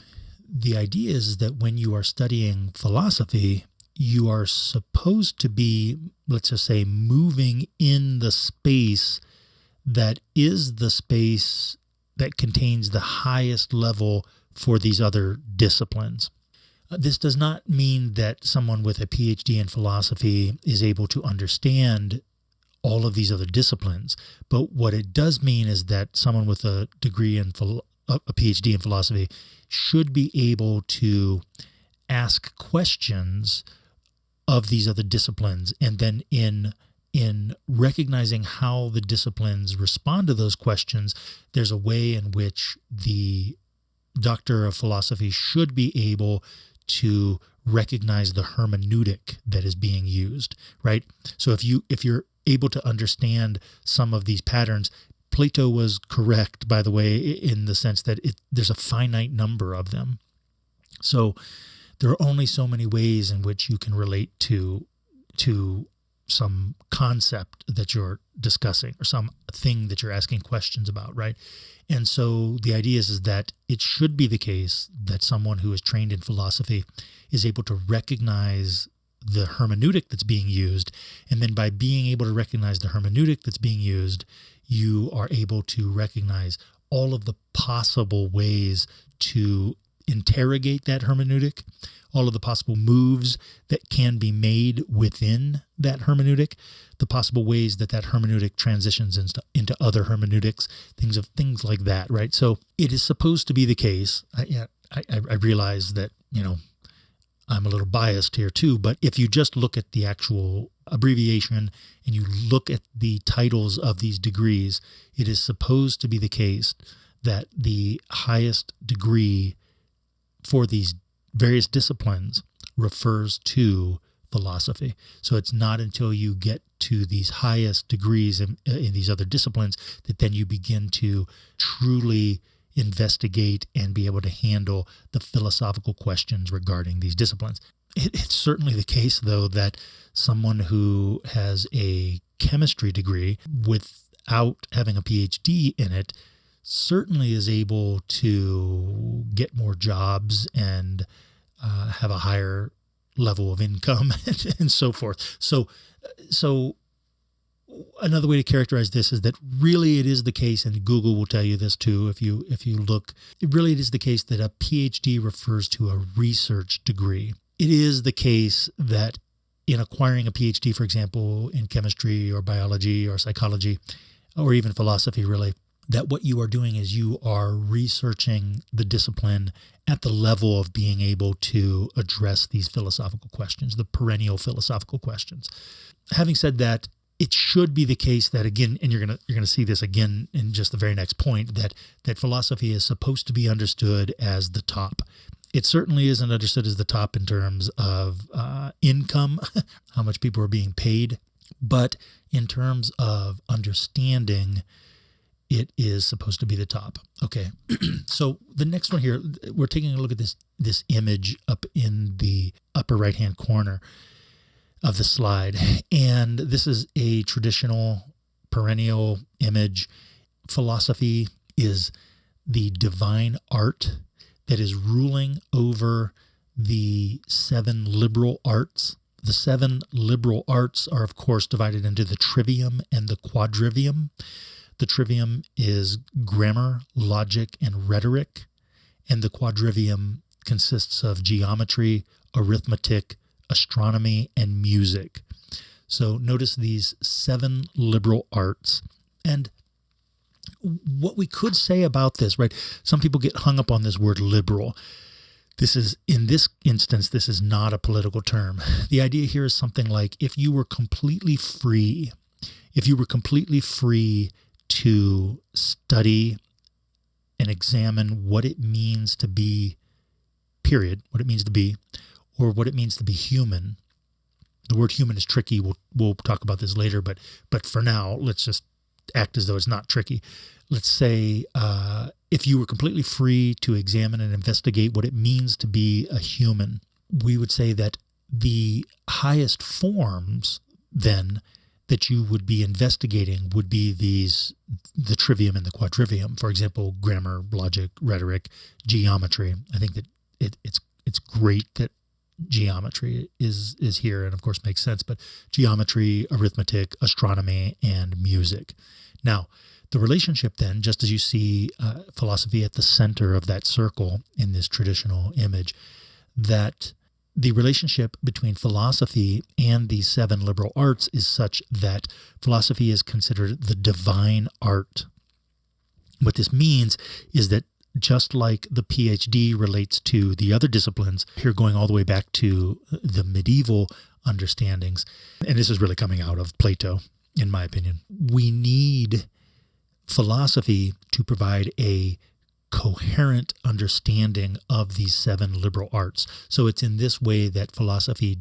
the idea is that when you are studying philosophy, you are supposed to be, let's just say, moving in the space that is the space that contains the highest level for these other disciplines. This does not mean that someone with a Ph.D. in philosophy is able to understand all of these other disciplines, but what it does mean is that someone with a degree in a Ph.D. in philosophy should be able to ask questions of these other disciplines, and then in recognizing how the disciplines respond to those questions, there's a way in which the doctor of philosophy should be able to recognize the hermeneutic that is being used, right? So if you're able to understand some of these patterns, Plato was correct, by the way, in the sense that there's a finite number of them. So there are only so many ways in which you can relate to some concept that you're discussing or some thing that you're asking questions about, right? And so the idea is that it should be the case that someone who is trained in philosophy is able to recognize the hermeneutic that's being used. And then by being able to recognize the hermeneutic that's being used, you are able to recognize all of the possible ways to interrogate that hermeneutic, all of the possible moves that can be made within that hermeneutic, the possible ways that hermeneutic transitions into other hermeneutics, things like that, right? So it is supposed to be the case. I realize that, I'm a little biased here too, but if you just look at the actual abbreviation and you look at the titles of these degrees, it is supposed to be the case that the highest degree for these various disciplines refers to philosophy. So it's not until you get to these highest degrees in these other disciplines that then you begin to truly investigate and be able to handle the philosophical questions regarding these disciplines. It's certainly the case, though, that someone who has a chemistry degree without having a PhD in it certainly is able to get more jobs and have a higher level of income and so forth. So another way to characterize this is that really it is the case, and Google will tell you this too if you look, it is the case that a PhD refers to a research degree. It is the case that in acquiring a PhD, for example, in chemistry or biology or psychology or even philosophy, really, that what you are doing is you are researching the discipline at the level of being able to address these philosophical questions, the perennial philosophical questions. Having said that, it should be the case that, again, and you're gonna see this again in just the very next point, that philosophy is supposed to be understood as the top. It certainly isn't understood as the top in terms of income, how much people are being paid, but in terms of understanding, it is supposed to be the top. Okay, so the next one here, we're taking a look at this image up in the upper right-hand corner of the slide. And this is a traditional perennial image. Philosophy is the divine art that is ruling over the 7 liberal arts. The 7 liberal arts are, of course, divided into the Trivium and the Quadrivium. The Trivium is grammar, logic, and rhetoric, and the Quadrivium consists of geometry, arithmetic, astronomy, and music. So notice these 7 liberal arts. And what we could say about this, right? Some people get hung up on this word liberal. In this instance, this is not a political term. The idea here is something like if you were completely free to study and examine what it means to be, period, what it means to be, or what it means to be human. The word human is tricky. We'll talk about this later, but for now, let's just act as though it's not tricky. Let's say if you were completely free to examine and investigate what it means to be a human, we would say that the highest forms then that you would be investigating would be the trivium and the quadrivium. For example, grammar, logic, rhetoric, geometry. I think that it's great that geometry is here, and of course makes sense, but geometry, arithmetic, astronomy, and music. Now, the relationship then, just as you see philosophy at the center of that circle in this traditional image, that the relationship between philosophy and the seven liberal arts is such that philosophy is considered the divine art. What this means is that just like the Ph.D. relates to the other disciplines, here going all the way back to the medieval understandings, and this is really coming out of Plato, in my opinion, we need philosophy to provide a coherent understanding of these seven liberal arts. So it's in this way that philosophy,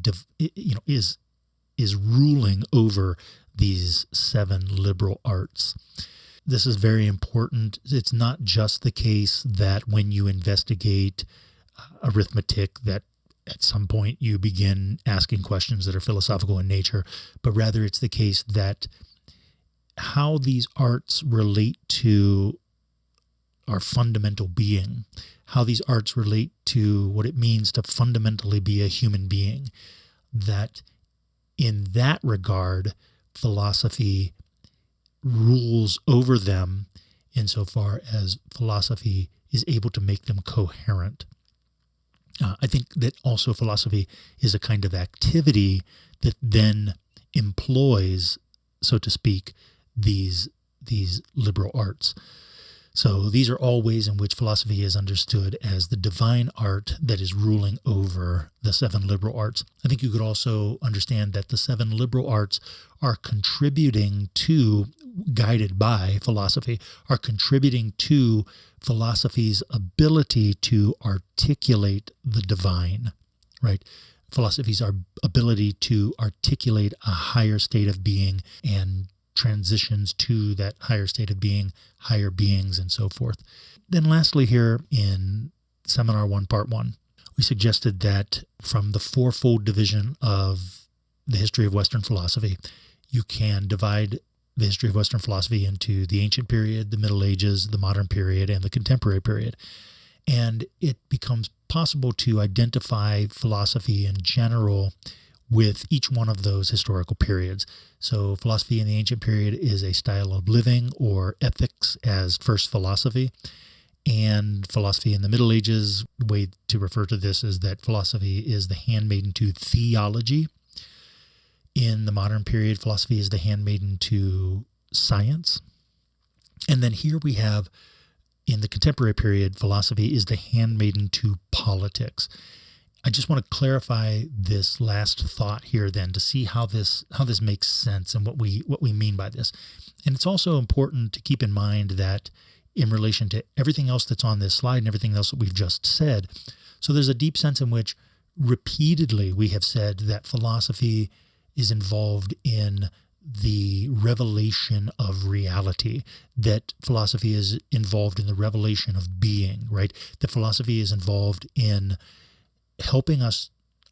is ruling over these seven liberal arts. This is very important. It's not just the case that when you investigate arithmetic that at some point you begin asking questions that are philosophical in nature, but rather it's the case that how these arts relate to our fundamental being, how these arts relate to what it means to fundamentally be a human being, that in that regard, philosophy rules over them insofar as philosophy is able to make them coherent. I think that also philosophy is a kind of activity that then employs, so to speak, these liberal arts. So these are all ways in which philosophy is understood as the divine art that is ruling over the seven liberal arts. I think you could also understand that the seven liberal arts are contributing to, guided by philosophy, are contributing to philosophy's ability to articulate the divine, right? Philosophy's ability to articulate a higher state of being and transitions to that higher state of being, higher beings, and so forth. Then lastly here in Seminar 1, Part 1, we suggested that from the fourfold division of the history of Western philosophy, you can divide the history of Western philosophy into the ancient period, the Middle Ages, the modern period, and the contemporary period. And it becomes possible to identify philosophy in general with each one of those historical periods. So philosophy in the ancient period is a style of living or ethics as first philosophy. And philosophy in the Middle Ages, the way to refer to this is that philosophy is the handmaiden to theology. In the modern period, philosophy is the handmaiden to science. And then here we have, in the contemporary period, philosophy is the handmaiden to politics. I just want to clarify this last thought here then to see how this makes sense and what we mean by this. And it's also important to keep in mind that in relation to everything else that's on this slide and everything else that we've just said, so there's a deep sense in which repeatedly we have said that philosophy is involved in the revelation of reality, that philosophy is involved in the revelation of being, right? That philosophy is involved in helping us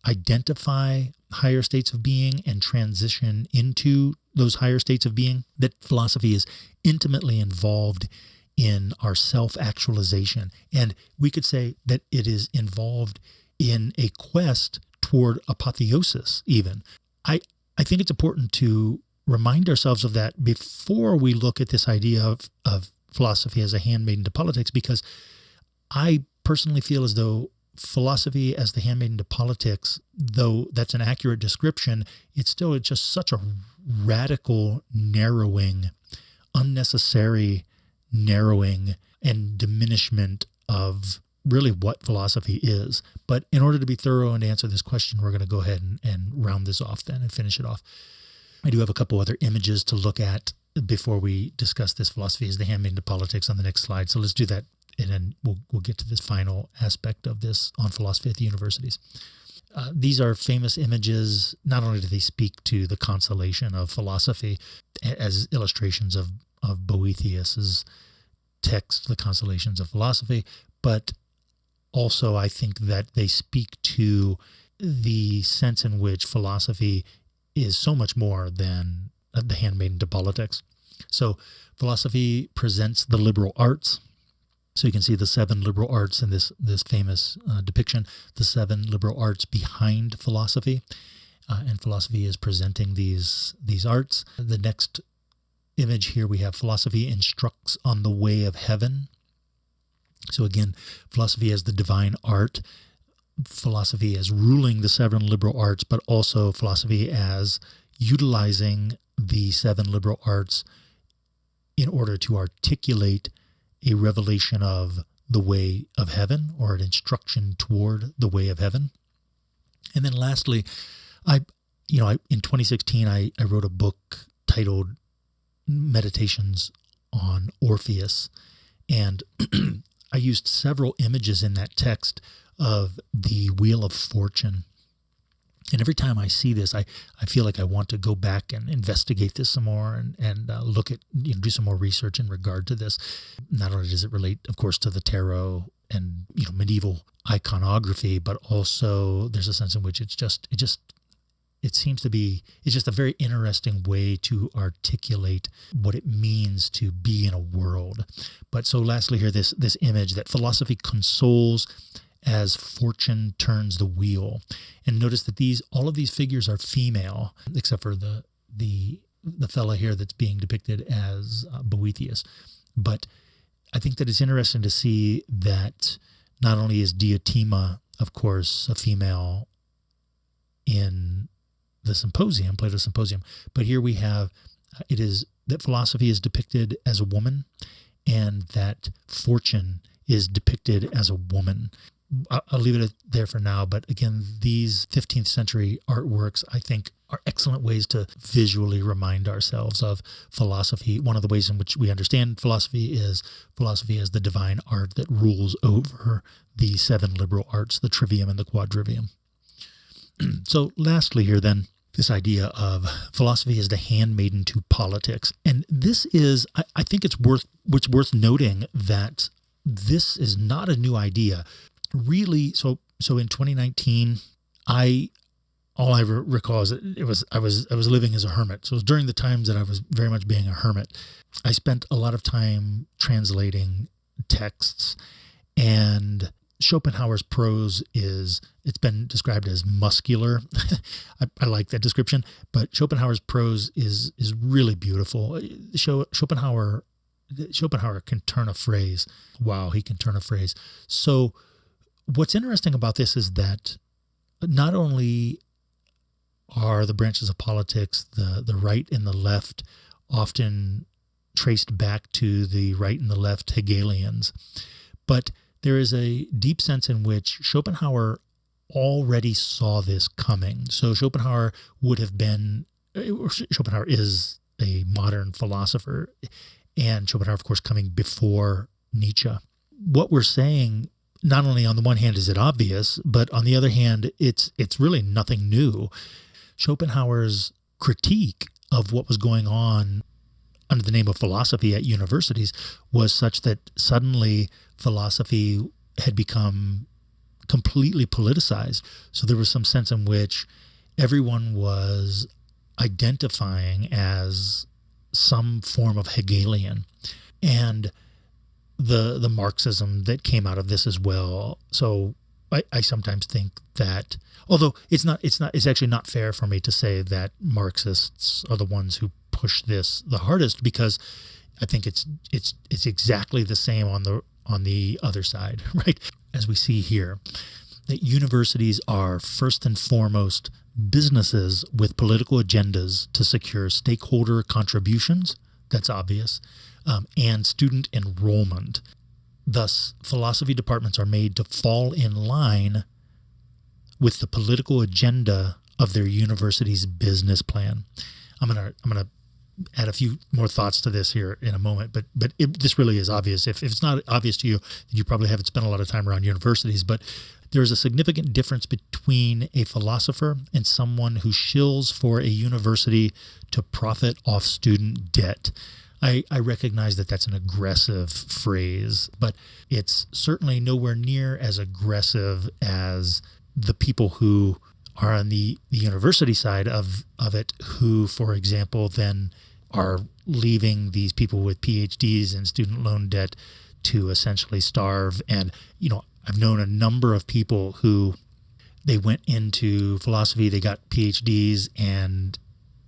identify higher states of being and transition into those higher states of being, that philosophy is intimately involved in our self-actualization. And we could say that it is involved in a quest toward apotheosis even. I think it's important to remind ourselves of that before we look at this idea of philosophy as a handmaiden to politics, because I personally feel as though philosophy as the handmaiden to politics, though that's an accurate description, it's just such a radical narrowing, unnecessary narrowing and diminishment of really what philosophy is. But in order to be thorough and to answer this question, we're going to go ahead and round this off then and finish it off. I do have a couple other images to look at before we discuss this philosophy is the handmaiden to politics on the next slide. So let's do that, and then we'll get to this final aspect of this on philosophy at the universities. These are famous images. Not only do they speak to the consolation of philosophy as illustrations of Boethius's text, The Consolations of Philosophy, but also I think that they speak to the sense in which philosophy is so much more than the handmaiden to politics. So philosophy presents the liberal arts. So you can see the 7 liberal arts in this famous depiction, the 7 liberal arts behind philosophy, and philosophy is presenting these arts. The next image here we have philosophy instructs on the way of heaven. So again, philosophy as the divine art, philosophy as ruling the 7 liberal arts, but also philosophy as utilizing the 7 liberal arts in order to articulate a revelation of the way of heaven, or an instruction toward the way of heaven. And then lastly, in 2016, I wrote a book titled Meditations on Orpheus, and I used several images in that text of the Wheel of Fortune. And every time I see this, I feel like I want to go back and investigate this some more and look at, do some more research in regard to this. Not only does it relate, of course, to the tarot and, medieval iconography, but also there's a sense in which it's just a very interesting way to articulate what it means to be in a world. But so lastly here, this image that philosophy consoles as fortune turns the wheel. And notice that all of these figures are female, except for the fella here that's being depicted as Boethius. But I think that it's interesting to see that not only is Diotima, of course, a female in the Symposium, Plato's Symposium, but here we have it is that philosophy is depicted as a woman, and that fortune is depicted as a woman. I'll leave it there for now, but again, these 15th century artworks, I think, are excellent ways to visually remind ourselves of philosophy. One of the ways in which we understand philosophy is philosophy as the divine art that rules over the 7 liberal arts, the Trivium and the Quadrivium. So lastly here then, this idea of philosophy as the handmaiden to politics. And this is, I think it's worth noting that this is not a new idea. Really, so in 2019, all I recall is I was living as a hermit. So it was during the times that I was very much being a hermit. I spent a lot of time translating texts, and Schopenhauer's prose it's been described as muscular. I like that description, but Schopenhauer's prose is really beautiful. Schopenhauer can turn a phrase. Wow, he can turn a phrase. So what's interesting about this is that not only are the branches of politics, the right and the left, often traced back to the right and the left Hegelians, but there is a deep sense in which Schopenhauer already saw this coming. So Schopenhauer is a modern philosopher, and Schopenhauer, of course, coming before Nietzsche. What we're saying, not only on the one hand is it obvious, but on the other hand, it's really nothing new. Schopenhauer's critique of what was going on under the name of philosophy at universities was such that suddenly philosophy had become completely politicized. So there was some sense in which everyone was identifying as some form of Hegelian, and the Marxism that came out of this as well. So I sometimes think that, although it's actually not fair for me to say that Marxists are the ones who push this the hardest, because I think it's exactly the same on the other side, right? As we see here, that universities are first and foremost businesses with political agendas to secure stakeholder contributions, that's obvious, and student enrollment. Thus, philosophy departments are made to fall in line with the political agenda of their university's business plan. I'm gonna add a few more thoughts to this here in a moment, but this really is obvious. If it's not obvious to you, then you probably haven't spent a lot of time around universities. But there's a significant difference between a philosopher and someone who shills for a university to profit off student debt. I recognize that that's an aggressive phrase, but it's certainly nowhere near as aggressive as the people who are on the university side of it, who, for example, then are leaving these people with Ph.D.s and student loan debt to essentially starve. And, I've known a number of people who they went into philosophy, they got Ph.D.s, and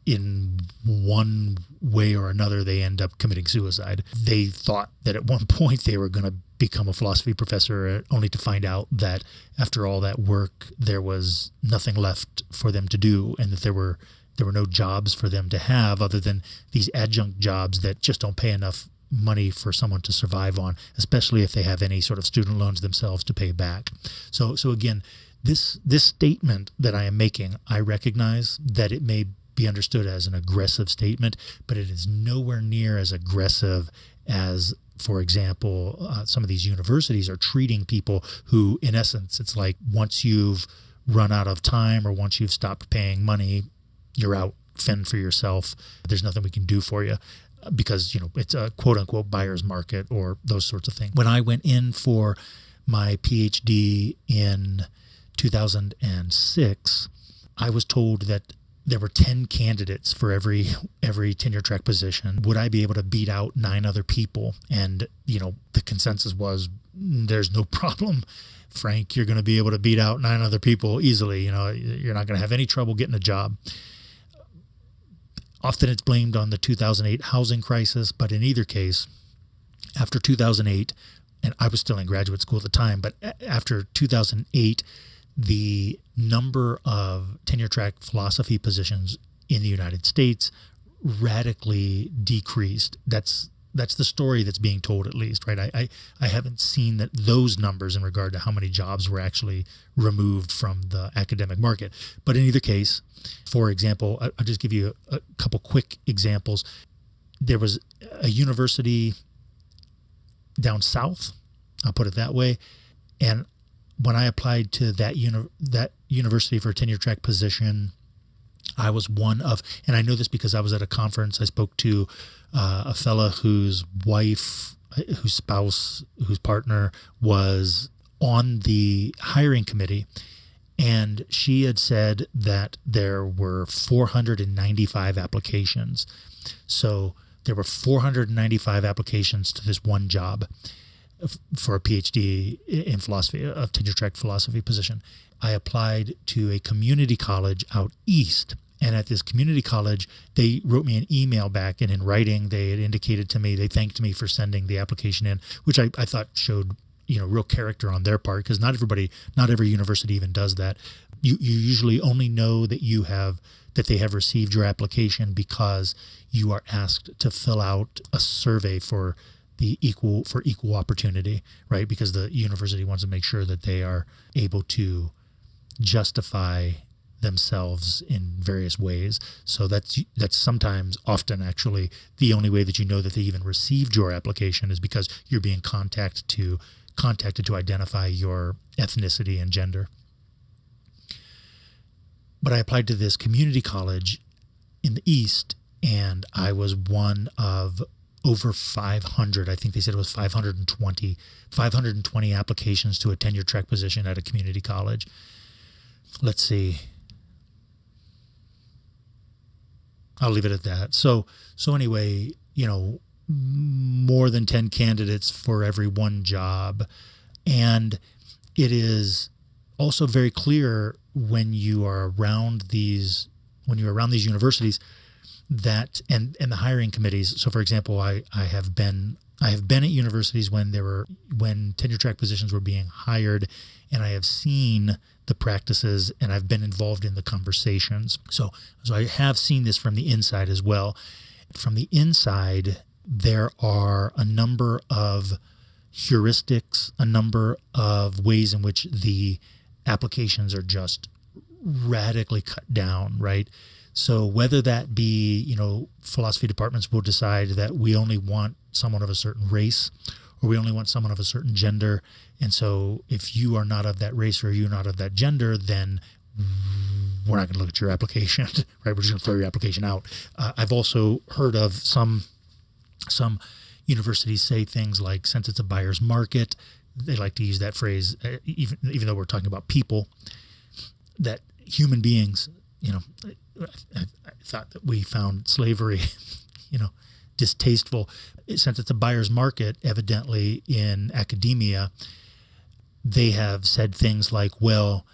in one way or another, they end up committing suicide. They thought that at one point they were going to become a philosophy professor, only to find out that after all that work, there was nothing left for them to do, and that there were no jobs for them to have other than these adjunct jobs that just don't pay enough money for someone to survive on, especially if they have any sort of student loans themselves to pay back. So again, this statement that I am making, I recognize that it may be understood as an aggressive statement, but it is nowhere near as aggressive as, for example, some of these universities are treating people who, in essence, it's like once you've run out of time or once you've stopped paying money, you're out, fend for yourself. There's nothing we can do for you because, it's a quote unquote buyer's market or those sorts of things. When I went in for my PhD in 2006, I was told that there were 10 candidates for every tenure track position. Would I be able to beat out 9 other people? And, the consensus was, there's no problem, Frank. You're going to be able to beat out 9 other people easily. You're not going to have any trouble getting a job. Often it's blamed on the 2008 housing crisis, but in either case, after 2008, and I was still in graduate school at the time, but after 2008, the number of tenure track philosophy positions in the United States radically decreased. That's the story that's being told, at least, right? I haven't seen those numbers in regard to how many jobs were actually removed from the academic market. But in either case, for example, I'll just give you a couple quick examples. There was a university down south, I'll put it that way, and when I applied to that university for a tenure track position, I was one of, and I know this because I was at a conference. I spoke to a fella whose wife, whose spouse, whose partner was on the hiring committee, and she had said that there were 495 applications. So there were 495 applications to this one job for a PhD in philosophy, a tenure track philosophy position. I applied to a community college out east. And at this community college, they wrote me an email back, and in writing, they had indicated to me, they thanked me for sending the application in, which I thought showed, real character on their part, because not every university even does that. You usually only know that they have received your application because you are asked to fill out a survey for equal opportunity, right? Because the university wants to make sure that they are able to justify themselves in various ways. So that's often actually the only way that you know that they even received your application is because you're being contacted to identify your ethnicity and gender. But I applied to this community college in the East, and I was one of over 500, I think they said it was 520 applications to a tenure track position at a community college. Let's see. I'll leave it at that. So anyway, more than 10 candidates for every one job. And it is also very clear when you are around these universities that and the hiring committees. So for example, I have been at universities when tenure track positions were being hired, and I have seen the practices and I've been involved in the conversations. So I have seen this from the inside as well. From the inside, there are a number of heuristics, a number of ways in which the applications are just radically cut down, right? So whether that be, philosophy departments will decide that we only want someone of a certain race, or we only want someone of a certain gender. And so if you are not of that race or you're not of that gender, then we're not going to look at your application, right? We're just going to throw your application out. I've also heard of some universities say things like, since it's a buyer's market, they like to use that phrase, even though we're talking about people, that human beings, I thought that we found slavery, distasteful. Since it's a buyer's market, evidently in academia, they have said things like, well,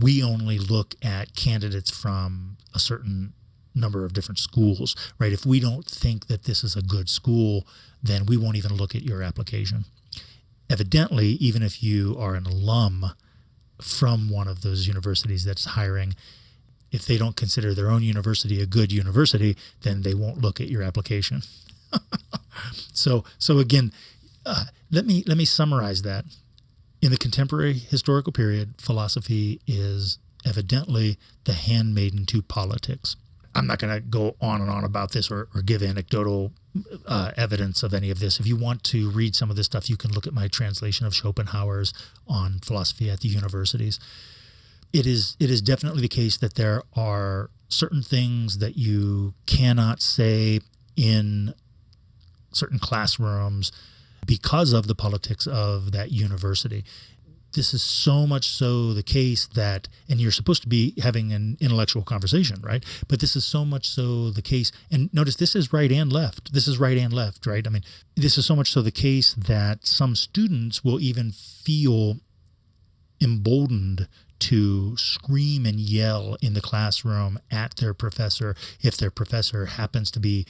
we only look at candidates from a certain number of different schools, right? If we don't think that this is a good school, then we won't even look at your application. Evidently, even if you are an alum from one of those universities that's hiring, if they don't consider their own university a good university, then they won't look at your application. So again, let me summarize that. In the contemporary historical period, philosophy is evidently the handmaiden to politics. I'm not going to go on and on about this or give anecdotal evidence of any of this. If you want to read some of this stuff, you can look at my translation of Schopenhauer's on philosophy at the universities. It is definitely the case that there are certain things that you cannot say in certain classrooms because of the politics of that university. This is so much so the case that, and you're supposed to be having an intellectual conversation, right? But this is so much so the case, and notice this is right and left. This is right and left, right? I mean, this is so much so the case that some students will even feel emboldened to scream and yell in the classroom at their professor if their professor happens to be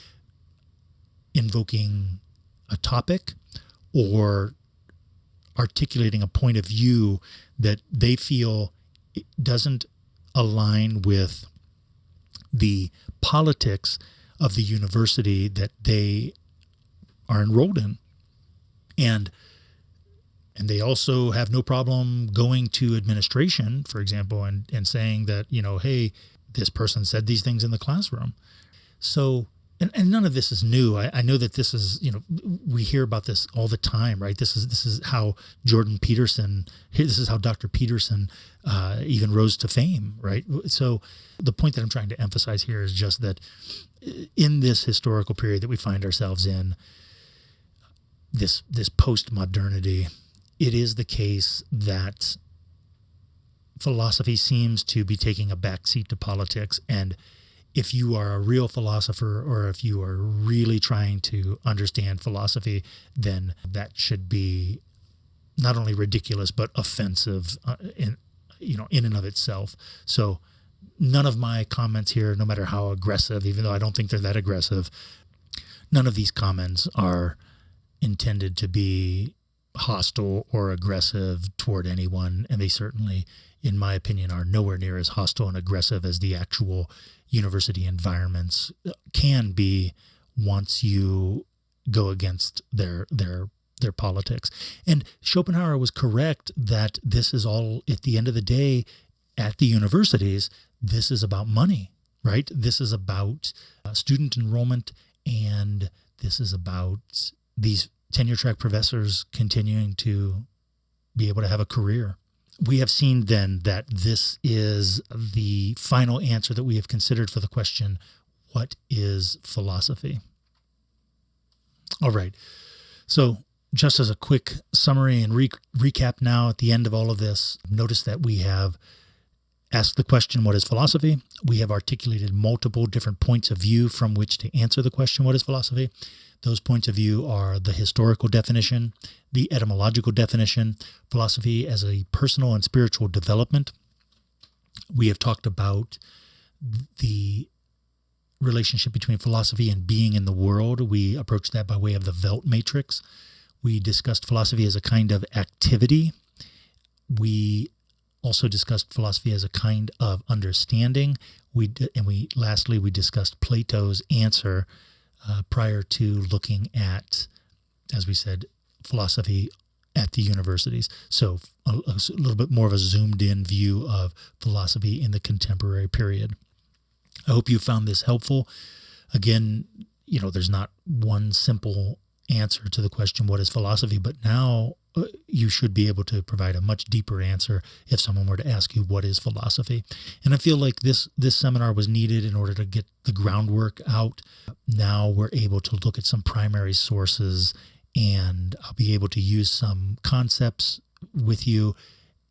invoking a topic or articulating a point of view that they feel doesn't align with the politics of the university that they are enrolled in. And they also have no problem going to administration, for example, and saying that, hey, this person said these things in the classroom. So, and none of this is new. I know that this is, we hear about this all the time, right? This is how Jordan Peterson, this is how Dr. Peterson even rose to fame, right? So the point that I'm trying to emphasize here is just that in this historical period that we find ourselves in, this post-modernity, it is the case that philosophy seems to be taking a backseat to politics. And if you are a real philosopher, or if you are really trying to understand philosophy, then that should be not only ridiculous, but offensive in and of itself. So none of my comments here, no matter how aggressive, even though I don't think they're that aggressive, none of these comments are intended to be hostile or aggressive toward anyone, and they certainly, in my opinion, are nowhere near as hostile and aggressive as the actual university environments can be once you go against their politics. And Schopenhauer was correct that this is all, at the end of the day, at the universities, this is about money, right? This is about student enrollment, and this is about these tenure track professors continuing to be able to have a career. We have seen then that this is the final answer that we have considered for the question, what is philosophy? All right. So just as a quick summary and recap now at the end of all of this, notice that we have asked the question, what is philosophy? We have articulated multiple different points of view from which to answer the question, what is philosophy? Those points of view are the historical definition, the etymological definition, philosophy as a personal and spiritual development. We have talked about the relationship between philosophy and being in the world. We approached that by way of the Welt matrix. We discussed philosophy as a kind of activity. We also discussed philosophy as a kind of understanding. Lastly, we discussed Plato's answer prior to looking at, as we said, philosophy at the universities. So a little bit more of a zoomed in view of philosophy in the contemporary period. I hope you found this helpful. Again, there's not one simple answer to the question, what is philosophy? But now you should be able to provide a much deeper answer if someone were to ask you, what is philosophy? And I feel like this seminar was needed in order to get the groundwork out. Now we're able to look at some primary sources, and I'll be able to use some concepts with you,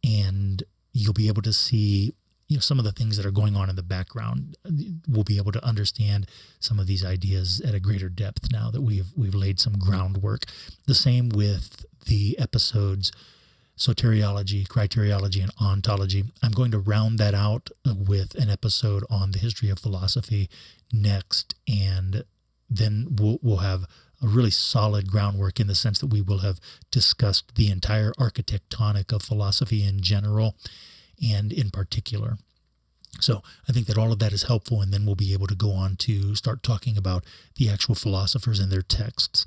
and you'll be able to see some of the things that are going on in the background. We'll be able to understand some of these ideas at a greater depth now that we've laid some groundwork. The same with the episodes soteriology, criteriology, and ontology. I'm going to round that out with an episode on the history of philosophy next, and then we'll have a really solid groundwork in the sense that we will have discussed the entire architectonic of philosophy in general and in particular. So I think that all of that is helpful, and then we'll be able to go on to start talking about the actual philosophers and their texts.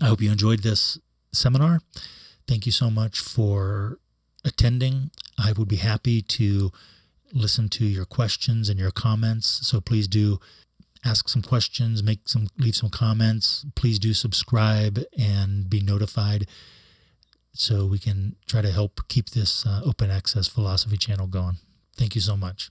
I hope you enjoyed this seminar. Thank you so much for attending. I would be happy to listen to your questions and your comments, so please do ask some questions, leave some comments. Please do subscribe and be notified so we can try to help keep this open access philosophy channel going. Thank you so much.